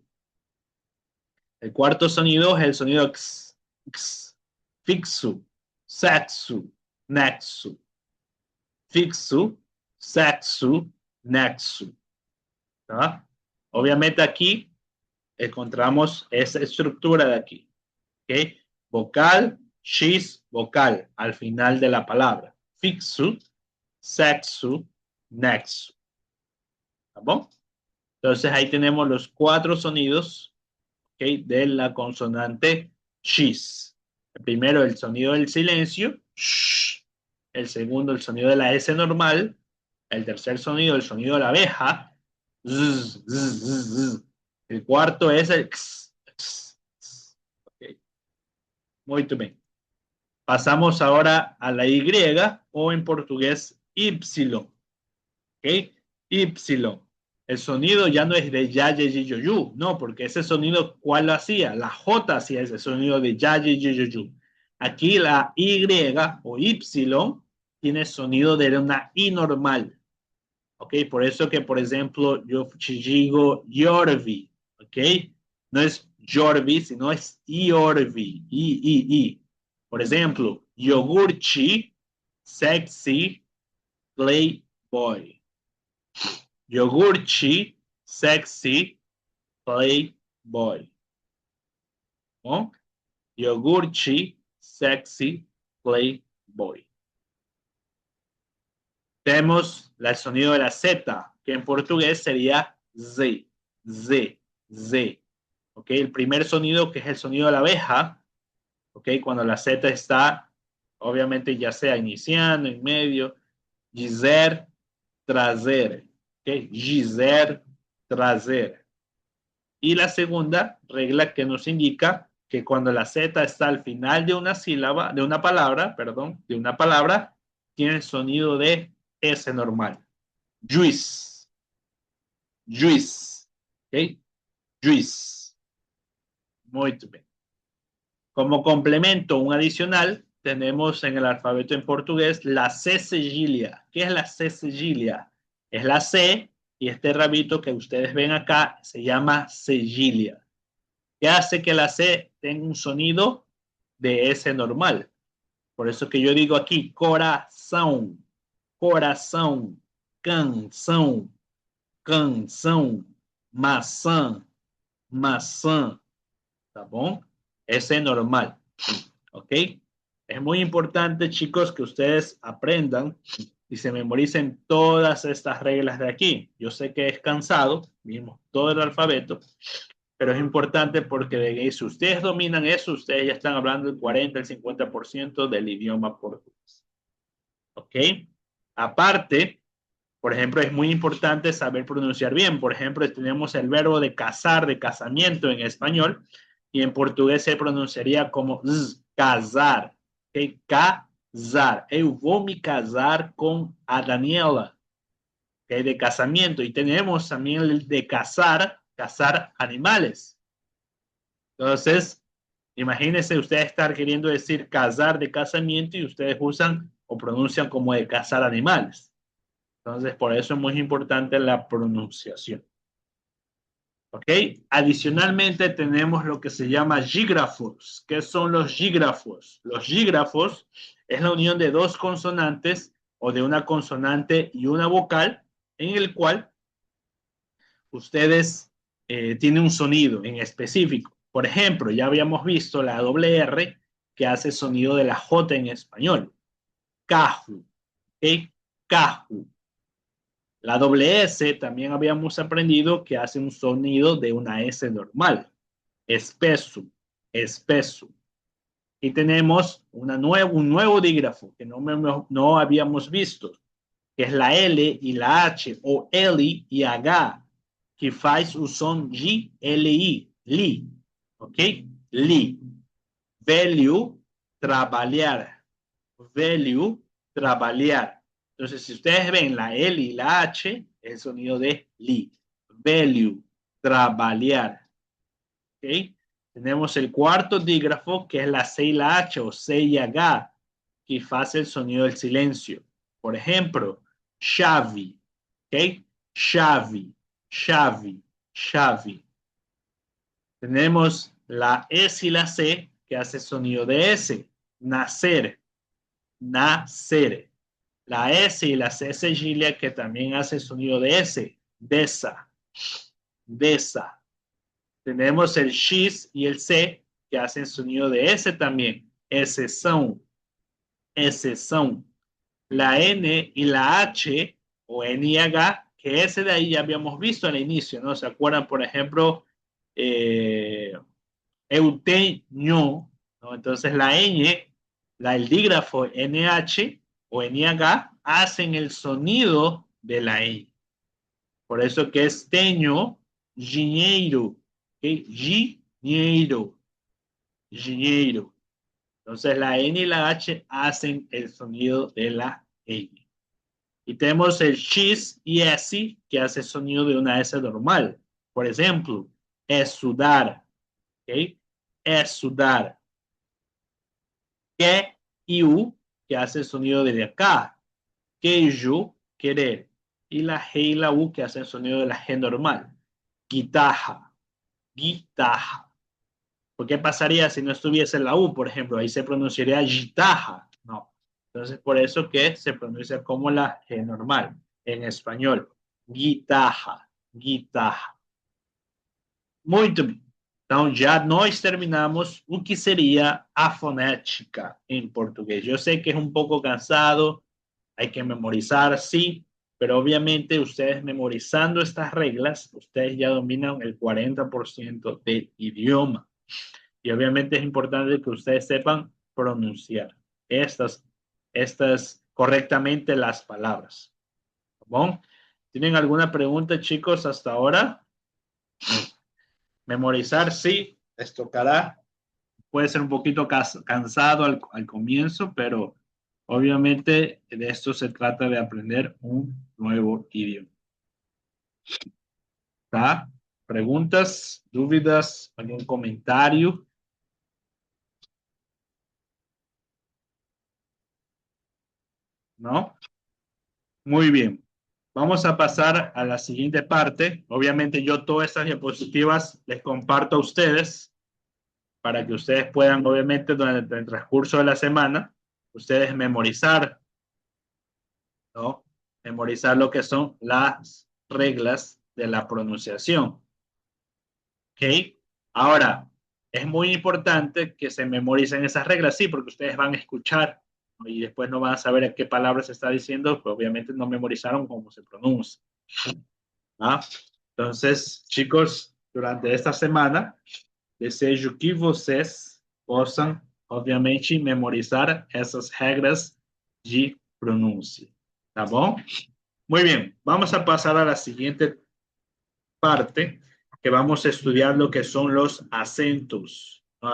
El cuarto sonido es el sonido x, x, fixo, setsu, nexo. Fixo, setsu, nexo. ¿Tá? Obviamente aquí encontramos esa estructura de aquí. ¿Ok? Vocal, X, vocal, al final de la palabra. Fixo, sexo, nexo. ¿Tá bom? Entonces ahí tenemos los 4 sonidos, ¿ok? De la consonante X. El primero, el sonido del silencio. Shh. El segundo, el sonido de la S normal. El tercer sonido, el sonido de la abeja. Zzz, zzz, zzz. El cuarto es el x, x, x. Okay. Muy bien. Pasamos ahora a la Y o en portugués Y. ¿Ok? Y. El sonido ya no es de ya, ye, yi, yo, yu. No, porque ese sonido, ¿cuál lo hacía? La J hacía ese sonido de ya, ye, yi, yo, yu. Aquí la Y o Y tiene sonido de una I normal. ¿Ok? Por eso que, por ejemplo, yo digo Yorvi. ¿Ok? No es Yorvi, sino es Iorvi. I. Por ejemplo, Yogurchi, sexy, playboy. Yogurchi, sexy, playboy. ¿No? Yogurchi, sexy, playboy. Tenemos el sonido de la Z, que en portugués sería Z, Z, Z. ¿Ok? El primer sonido, que es el sonido de la abeja, ¿ok? Cuando la Z está, obviamente, ya sea iniciando, en medio, dizer, trazer. ¿Ok? Dizer, trazer. Y la segunda regla que nos indica que cuando la Z está al final de una sílaba, de una palabra, perdón, de una palabra, tiene el sonido de S normal. Juice. Juice. ¿Ok? Juice. Muy bien. Como complemento, un adicional, tenemos en el alfabeto en portugués la C cedilla. ¿Qué es la C cedilla? Es la C y este rabito que ustedes ven acá se llama cedilla. ¿Qué hace que la C tenga un sonido de S normal? Por eso que yo digo aquí corazón, corazón, canção, canção, maçã, maçã, ¿tá bom? Ese es normal, ¿ok? Es muy importante, chicos, que ustedes aprendan y se memoricen todas estas reglas de aquí. Yo sé que es cansado, vimos todo el alfabeto, pero es importante porque si ustedes dominan eso, ustedes ya están hablando el 40, el 50% del idioma portugués, ¿ok? Aparte, por ejemplo, es muy importante saber pronunciar bien. Por ejemplo, tenemos el verbo de casar, de casamiento en español, y en portugués se pronunciaría como casar. ¿Okay? Casar. Eu vou me casar con a Daniela. ¿Okay? De casamiento. Y tenemos también el de cazar, cazar animales. Entonces, imagínense ustedes estar queriendo decir casar de casamiento y ustedes usan o pronuncian como de cazar animales. Entonces, por eso es muy importante la pronunciación. ¿Ok? Adicionalmente, tenemos lo que se llama dígrafos. ¿Qué son los dígrafos? Los dígrafos es la unión de dos consonantes o de una consonante y una vocal en el cual ustedes tienen un sonido en específico. Por ejemplo, ya habíamos visto la doble R que hace sonido de la J en español. Caju. ¿Ok? Caju. La doble S también habíamos aprendido que hace un sonido de una S normal. Espeso, espeso. Y tenemos un nuevo dígrafo que no habíamos visto, que es la L y la H, o L y H, que faz o som de L-I, li. ¿Ok? Li. Velho, trabalhar. Velho, trabalhar. Entonces, si ustedes ven la L y la H, es el sonido de li. Velho, trabalhar. ¿Ok? Tenemos el cuarto dígrafo, que es la C y la H, o C y H, que hace el sonido del silencio. Por ejemplo, chave. ¿Ok? Chave, chave, chave. Tenemos la S y la C, que hace el sonido de S. Nacer, nacer. La S y la C cedilla que también hace sonido de S. Desa, desa. Tenemos el X y el C que hacen sonido de S también. Exceção, exceção. La N y la H o N y H, que ese de ahí ya habíamos visto al inicio, ¿no? ¿Se acuerdan? Por ejemplo, eu tenho, ¿no? Entonces la N, el dígrafo NH o NH hacen el sonido de la E. Por eso que es teño, dinheiro, ¿okay? Dinheiro, dinheiro. Entonces la N y la H hacen el sonido de la E. Y tenemos el X y S, que hace sonido de una S normal. Por ejemplo, sudar. ¿Ok? Sudar. Que y U, que hace el sonido de acá. Queijo, querer. Y la G y la U, que hacen sonido de la G normal. Guitarra. Guitarra. ¿Por qué pasaría si no estuviese la U, por ejemplo? Ahí se pronunciaría guitarra. No. Entonces, por eso que se pronuncia como la G normal en español. Guitarra. Guitarra. Muito bem. Então, já nós terminamos o que seria a fonética em português. Eu sei que é um pouco cansado, hay que memorizar, sí, pero obviamente ustedes memorizando estas reglas, ustedes ya dominan el 40% del idioma. Y obviamente es importante que ustedes sepan pronunciar estas correctamente las palabras. ¿Bon? ¿Tienen alguna pregunta, chicos, hasta ahora? Memorizar, sí, les tocará. Puede ser un poquito cansado al comienzo, pero obviamente de esto se trata de aprender un nuevo idioma. ¿Tá? ¿Preguntas, dúvidas, algún comentario? ¿No? Muy bien. Vamos a pasar a la siguiente parte. Obviamente yo todas estas diapositivas les comparto a ustedes para que ustedes puedan, obviamente, durante el transcurso de la semana, ustedes memorizar, ¿no? Memorizar lo que son las reglas de la pronunciación. ¿Ok? Ahora, es muy importante que se memoricen esas reglas, sí, porque ustedes van a escuchar, ¿no? Y después no van a saber qué palabra se está diciendo, pues obviamente no memorizaron cómo se pronuncia. ¿Ah? Entonces, chicos, durante esta semana, desejo que vocês possam, obviamente, memorizar essas regras de pronúncia. ¿Tá bom? Muy bien, vamos a pasar a la siguiente parte, que vamos a estudiar lo que son los acentos. ¿No?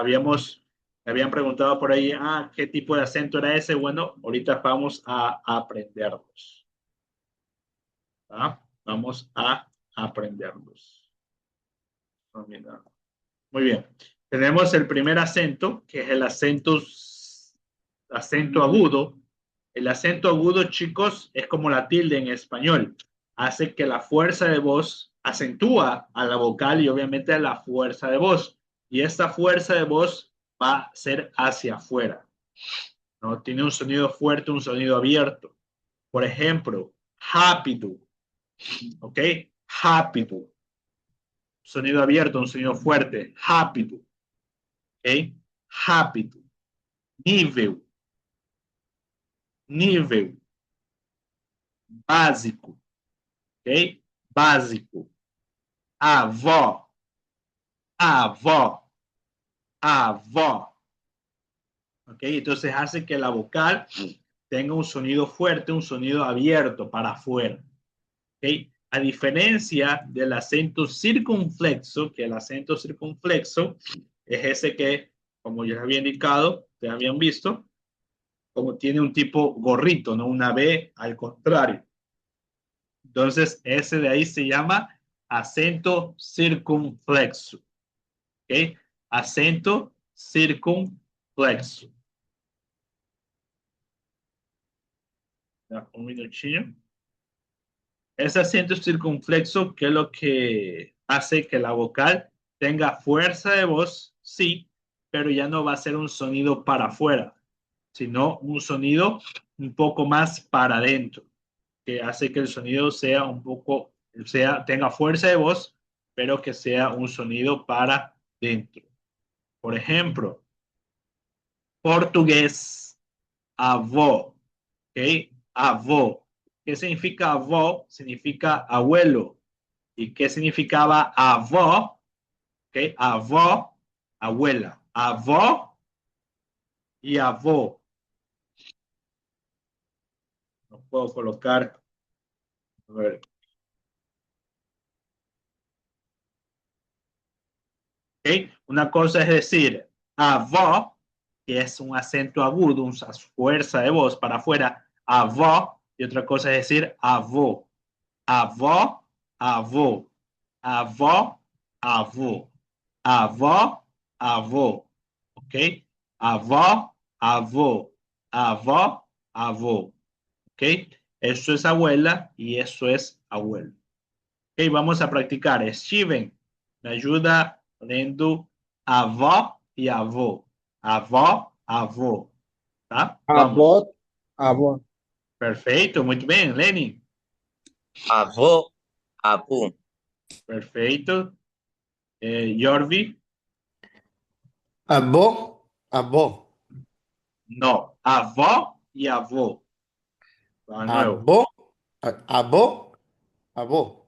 Habían preguntado por ahí, ¿qué tipo de acento era ese? Bueno, ahorita vamos a aprenderlos. ¿Ah? Vamos a aprenderlos. Muy bien. Tenemos el primer acento, que es el acento agudo. El acento agudo, chicos, es como la tilde en español. Hace que la fuerza de voz acentúa a la vocal y obviamente a la fuerza de voz. Y esta fuerza de voz va a ser hacia afuera. ¿No? Tiene un sonido fuerte, un sonido abierto. Por ejemplo, rápido. ¿Ok? Rápido. Sonido abierto, un sonido fuerte. Rápido. ¿Ok? Rápido. Nível. Nível. Básico. ¿Ok? Básico. Avó. Avó. Avó. ¿Ok? Entonces hace que la vocal tenga un sonido fuerte, un sonido abierto para afuera. ¿Ok? A diferencia del acento circunflexo, que el acento circunflexo es ese que, como ya había indicado, ya habían visto, como tiene un tipo gorrito, ¿no? Una B al contrario. Entonces, ese de ahí se llama acento circunflexo. ¿Ok? Acento circunflexo. Un minutinho. Ese acento circunflexo, que es lo que hace que la vocal tenga fuerza de voz, sí, pero ya no va a ser un sonido para afuera, sino un sonido un poco más para adentro, que hace que el sonido sea un poco, tenga fuerza de voz, pero que sea un sonido para dentro. Por ejemplo, portugués, avó, ¿ok? Avó. ¿Qué significa avó? Significa abuelo. ¿Y qué significaba avó? ¿Ok? Avó, abuela. Avó y avó. No puedo colocar. A ver. ¿Ok? Una cosa es decir avó, que es un acento agudo, una fuerza de voz para afuera. Avó y otra cosa es decir avó. Avó, avó. Avó, avó. Avó, avó. ¿Ok? Avó, avó. Avó, avó. ¿Ok? Eso es abuela y eso es abuelo. Ok, vamos a practicar. Steven, me ayuda leyendo avó y avó. Avó, avó. ¿Tá? Vamos. Abot, abot. Perfeito, muito bem. Lenny, Avó, abu. perfeito. Yorvi, Abó, abó, no. Avó y avó. Vamos de nuevo. abó, abó, abó.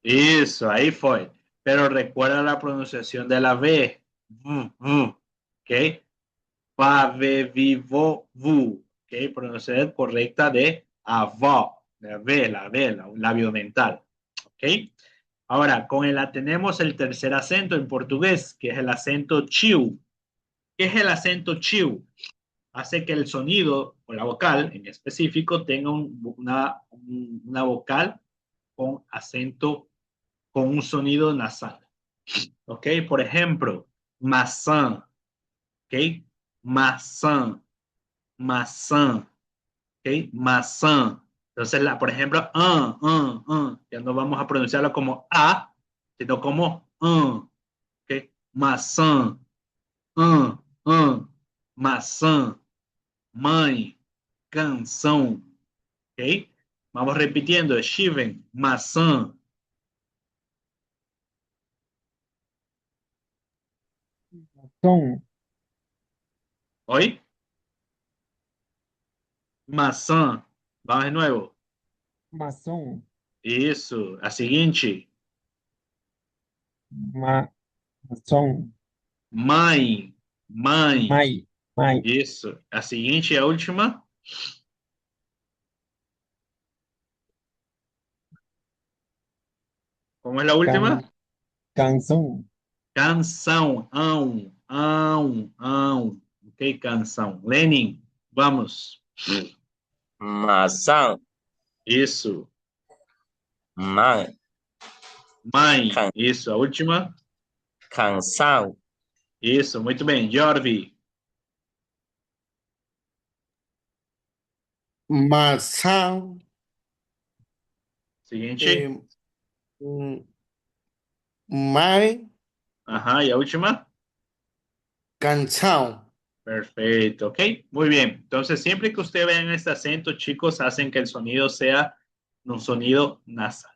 Isso, aí foi. Pero recuerda la pronunciación de la V. ¿Ok? Va, ve, vivo, vu. ¿Ok? Pronunciación correcta de avó. La V, un labio mental. ¿Ok? Ahora, con el A tenemos el tercer acento en portugués, que es el acento chiu. ¿Qué es el acento chiu? Hace que el sonido o la vocal en específico tenga una vocal con acento, con un sonido nasal. ¿Ok? Por ejemplo, maçã. ¿Ok? Maçã. Maçã. ¿Ok? Maçã. Entonces, por ejemplo, ya no vamos a pronunciarlo como A, sino como ¿ok? Maçã. Maçã. Mãe. Canção. ¿Ok? Vamos repitiendo. Steven. Maçã. Son, ¿Hoy? Maçã. Vamos de nuevo. maçom, Isso. A seguinte. maçom, Mãe. Mãe. mai, mai, Isso. A seguinte e a última. ¿Cómo es la última? can, canção, Canção. Ok, canção. Lenin, vamos. Maçã, Isso. mãe, Mãe. can, Isso. A última. canção, Isso. Muito bem. Jorvi. Maçã, Seguinte. eh, mm, mai, Ajá. Y a última. canção. Perfecto. Ok. Muy bien. Entonces, siempre que ustedes vean este acento, chicos, hacen que el sonido sea un sonido nasal.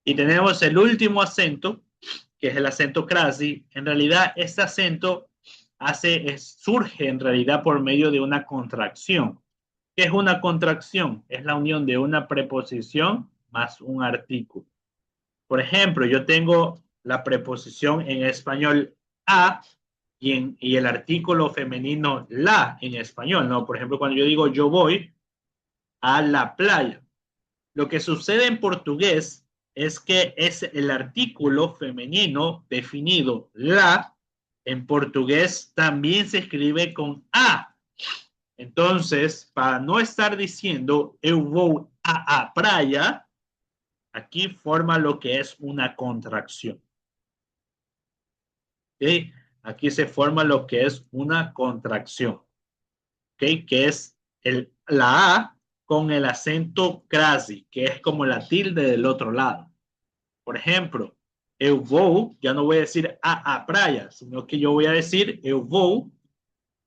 Y tenemos el último acento, que es el acento crasi. En realidad, este acento surge en realidad por medio de una contracción. ¿Qué es una contracción? Es la unión de una preposición más un artículo. Por ejemplo, yo tengo la preposición en español a y el artículo femenino la en español, ¿no? Por ejemplo, cuando yo digo yo voy a la playa, lo que sucede en portugués es que es el artículo femenino definido la, en portugués también se escribe con a. Entonces, para no estar diciendo eu vou a praia, aquí forma lo que es una contracción. ¿Okay? Aquí se forma lo que es una contracción. ¿Okay? Que es la A con el acento crasi, que es como la tilde del otro lado. Por ejemplo, eu vou, ya no voy a decir a praia, sino que yo voy a decir eu vou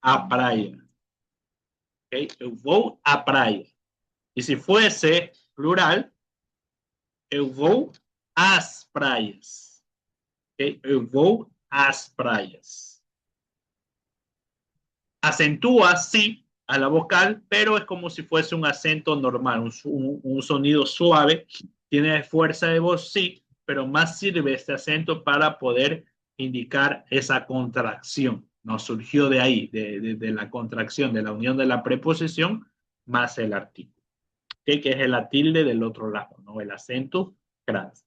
a praia. ¿Okay? Eu vou a praia. Y si fuese plural, eu vou às praias. ¿Okay? Eu vou às praias. Acentúa, sí, a la vocal, pero es como si fuese un acento normal, un sonido suave. Tiene fuerza de voz, sí, pero más sirve este acento para poder indicar esa contracción. Nos surgió de ahí, de la contracción, de la unión de la preposición más el artículo. ¿Okay? Que es la tilde del otro lado, ¿no? El acento crans.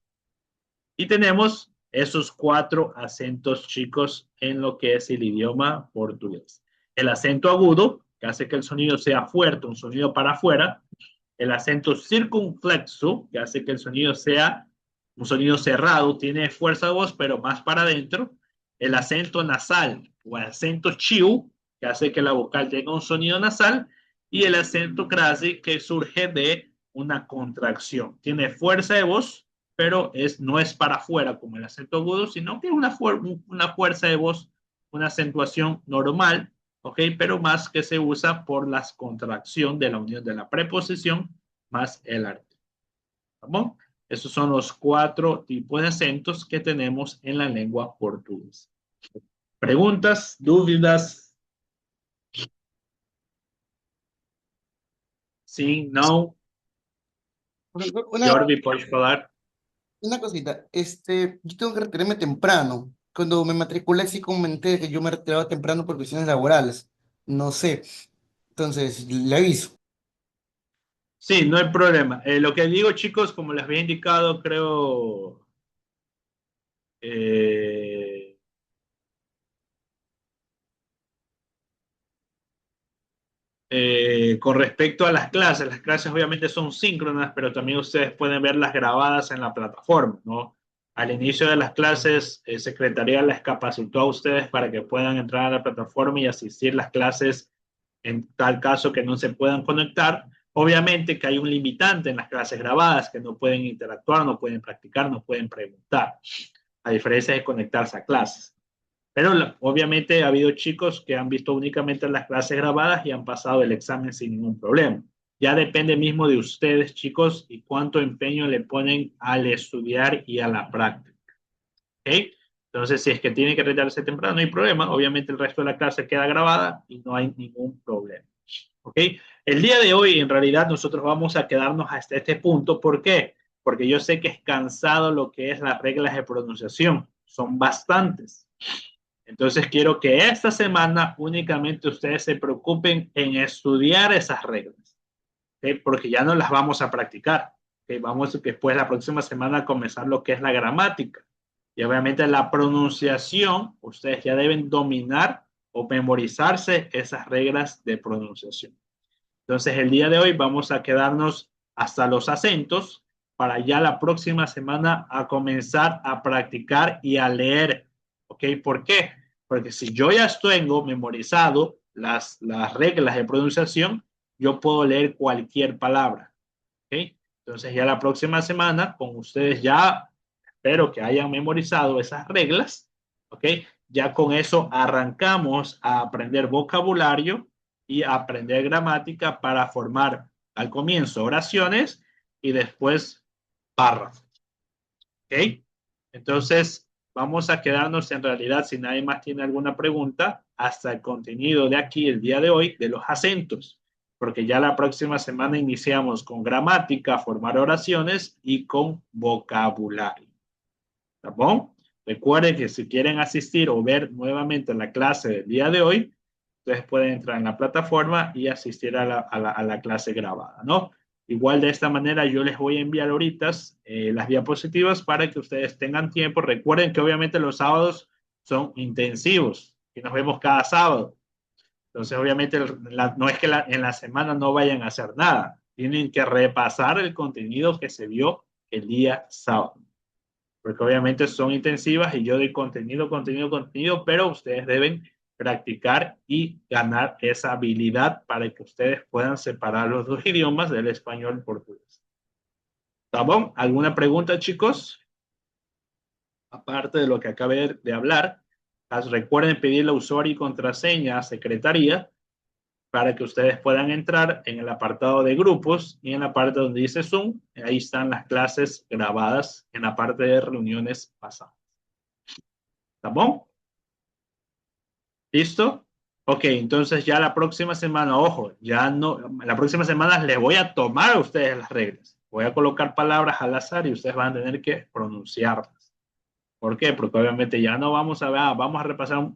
Y tenemos esos 4 acentos, chicos, en lo que es el idioma portugués. El acento agudo, que hace que el sonido sea fuerte, un sonido para afuera, El acento circunflexo, que hace que el sonido sea un sonido cerrado, tiene fuerza de voz, pero más para adentro. El acento nasal o el acento chiu, que hace que la vocal tenga un sonido nasal. Y el acento crasi, que surge de una contracción. Tiene fuerza de voz, pero no es para afuera como el acento agudo, sino que es una fuerza de voz, una acentuación normal, ¿ok? Pero más que se usa por la contracción de la unión de la preposición más el arte. ¿Vamos? Esos son los 4 tipos de acentos que tenemos en la lengua portuguesa. ¿Preguntas? ¿Dudas? ¿Sí? ¿No? Una, Jordi, ¿puedes falar? una cosita, yo tengo que retirarme temprano. Cuando me matriculé, sí comenté que yo me retiraba temprano por cuestiones laborales. No sé, entonces le aviso. Sí, no hay problema. Lo que digo, chicos, como les había indicado, creo, eh, con respecto a las clases obviamente son síncronas, pero también ustedes pueden verlas grabadas en la plataforma, ¿no? Al inicio de las clases, Secretaría les capacitó a ustedes para que puedan entrar a la plataforma y asistir las clases en tal caso que no se puedan conectar. Obviamente que hay un limitante en las clases grabadas, que no pueden interactuar, no pueden practicar, no pueden preguntar, a diferencia de conectarse a clases. Pero obviamente ha habido chicos que han visto únicamente las clases grabadas y han pasado el examen sin ningún problema. Ya depende mismo de ustedes, chicos, y cuánto empeño le ponen al estudiar y a la práctica. ¿Ok? Entonces, si es que tienen que retirarse temprano, no hay problema. Obviamente el resto de la clase queda grabada y no hay ningún problema. ¿Ok? El día de hoy, en realidad, nosotros vamos a quedarnos hasta este punto. ¿Por qué? Porque yo sé que es cansado lo que es las reglas de pronunciación. Son bastantes. Entonces quiero que esta semana únicamente ustedes se preocupen en estudiar esas reglas, ¿okay? Porque ya no las vamos a practicar. ¿Okay? Vamos después la próxima semana a comenzar lo que es la gramática. Y obviamente la pronunciación, ustedes ya deben dominar o memorizarse esas reglas de pronunciación. Entonces el día de hoy vamos a quedarnos hasta los acentos para ya la próxima semana a comenzar a practicar y a leer. ¿Ok? ¿Por qué? Porque si yo ya tengo memorizado las reglas de pronunciación, yo puedo leer cualquier palabra. ¿Ok? Entonces ya la próxima semana, con ustedes ya, espero que hayan memorizado esas reglas. ¿Ok? Ya con eso arrancamos a aprender vocabulario y aprender gramática para formar al comienzo oraciones y después párrafos. ¿Ok? Entonces, vamos a quedarnos en realidad, si nadie más tiene alguna pregunta, hasta el contenido de aquí, el día de hoy, de los acentos, porque ya la próxima semana iniciamos con gramática, formar oraciones y con vocabulario. ¿Está bien? Recuerden que si quieren asistir o ver nuevamente la clase del día de hoy, ustedes pueden entrar en la plataforma y asistir a la clase grabada, ¿no? Igual de esta manera yo les voy a enviar ahorita las diapositivas para que ustedes tengan tiempo. Recuerden que obviamente los sábados son intensivos y nos vemos cada sábado. Entonces obviamente no es que en la semana no vayan a hacer nada. Tienen que repasar el contenido que se vio el día sábado. Porque obviamente son intensivas y yo doy contenido, pero ustedes deben practicar y ganar esa habilidad para que ustedes puedan separar los dos idiomas del español y portugués. ¿Está bien? ¿Alguna pregunta, chicos? Aparte de lo que acabé de hablar, recuerden pedir la usuario y contraseña a secretaría para que ustedes puedan entrar en el apartado de grupos y en la parte donde dice Zoom, ahí están las clases grabadas en la parte de reuniones pasadas. ¿Está bien? ¿Listo? Ok, entonces ya la próxima semana, ojo, ya no, la próxima semana les voy a tomar a ustedes las reglas. Voy a colocar palabras al azar y ustedes van a tener que pronunciarlas. ¿Por qué? Porque obviamente ya no vamos a ver, vamos a repasar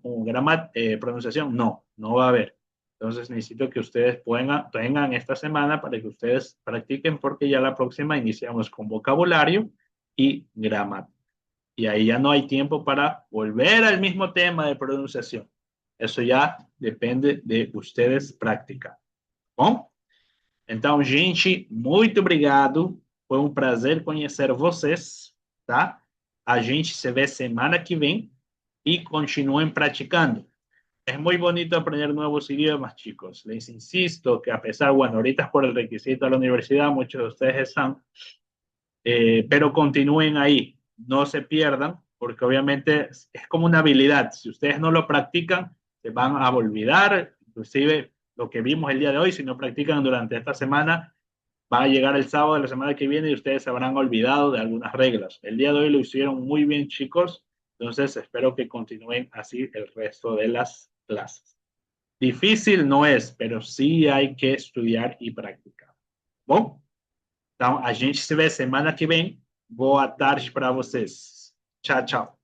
pronunciación. No, no va a haber. Entonces necesito que ustedes tengan esta semana para que ustedes practiquen porque ya la próxima iniciamos con vocabulario y gramática. Y ahí ya no hay tiempo para volver al mismo tema de pronunciación. Eso ya depende de ustedes practicar. ¿No? Então, gente, muito obrigado. Foi um prazer conhecer vocês, tá? A gente se vê semana que vem y continúen practicando. Es muy bonito aprender nuevos idiomas, chicos. Les insisto que a pesar, bueno, ahorita es por el requisito de la universidad, muchos de ustedes están, pero continúen ahí, no se pierdan, porque obviamente es como una habilidad. Si ustedes no lo practican, se van a olvidar, inclusive lo que vimos el día de hoy, si no practican durante esta semana, va a llegar el sábado de la semana que viene y ustedes se habrán olvidado de algunas reglas. El día de hoy lo hicieron muy bien, chicos. Entonces, espero que continúen así el resto de las clases. Difícil no es, pero sí hay que estudiar e praticar. Bom? Então, a gente se vê semana que vem. Boa tarde para vocês. Tchau, tchau.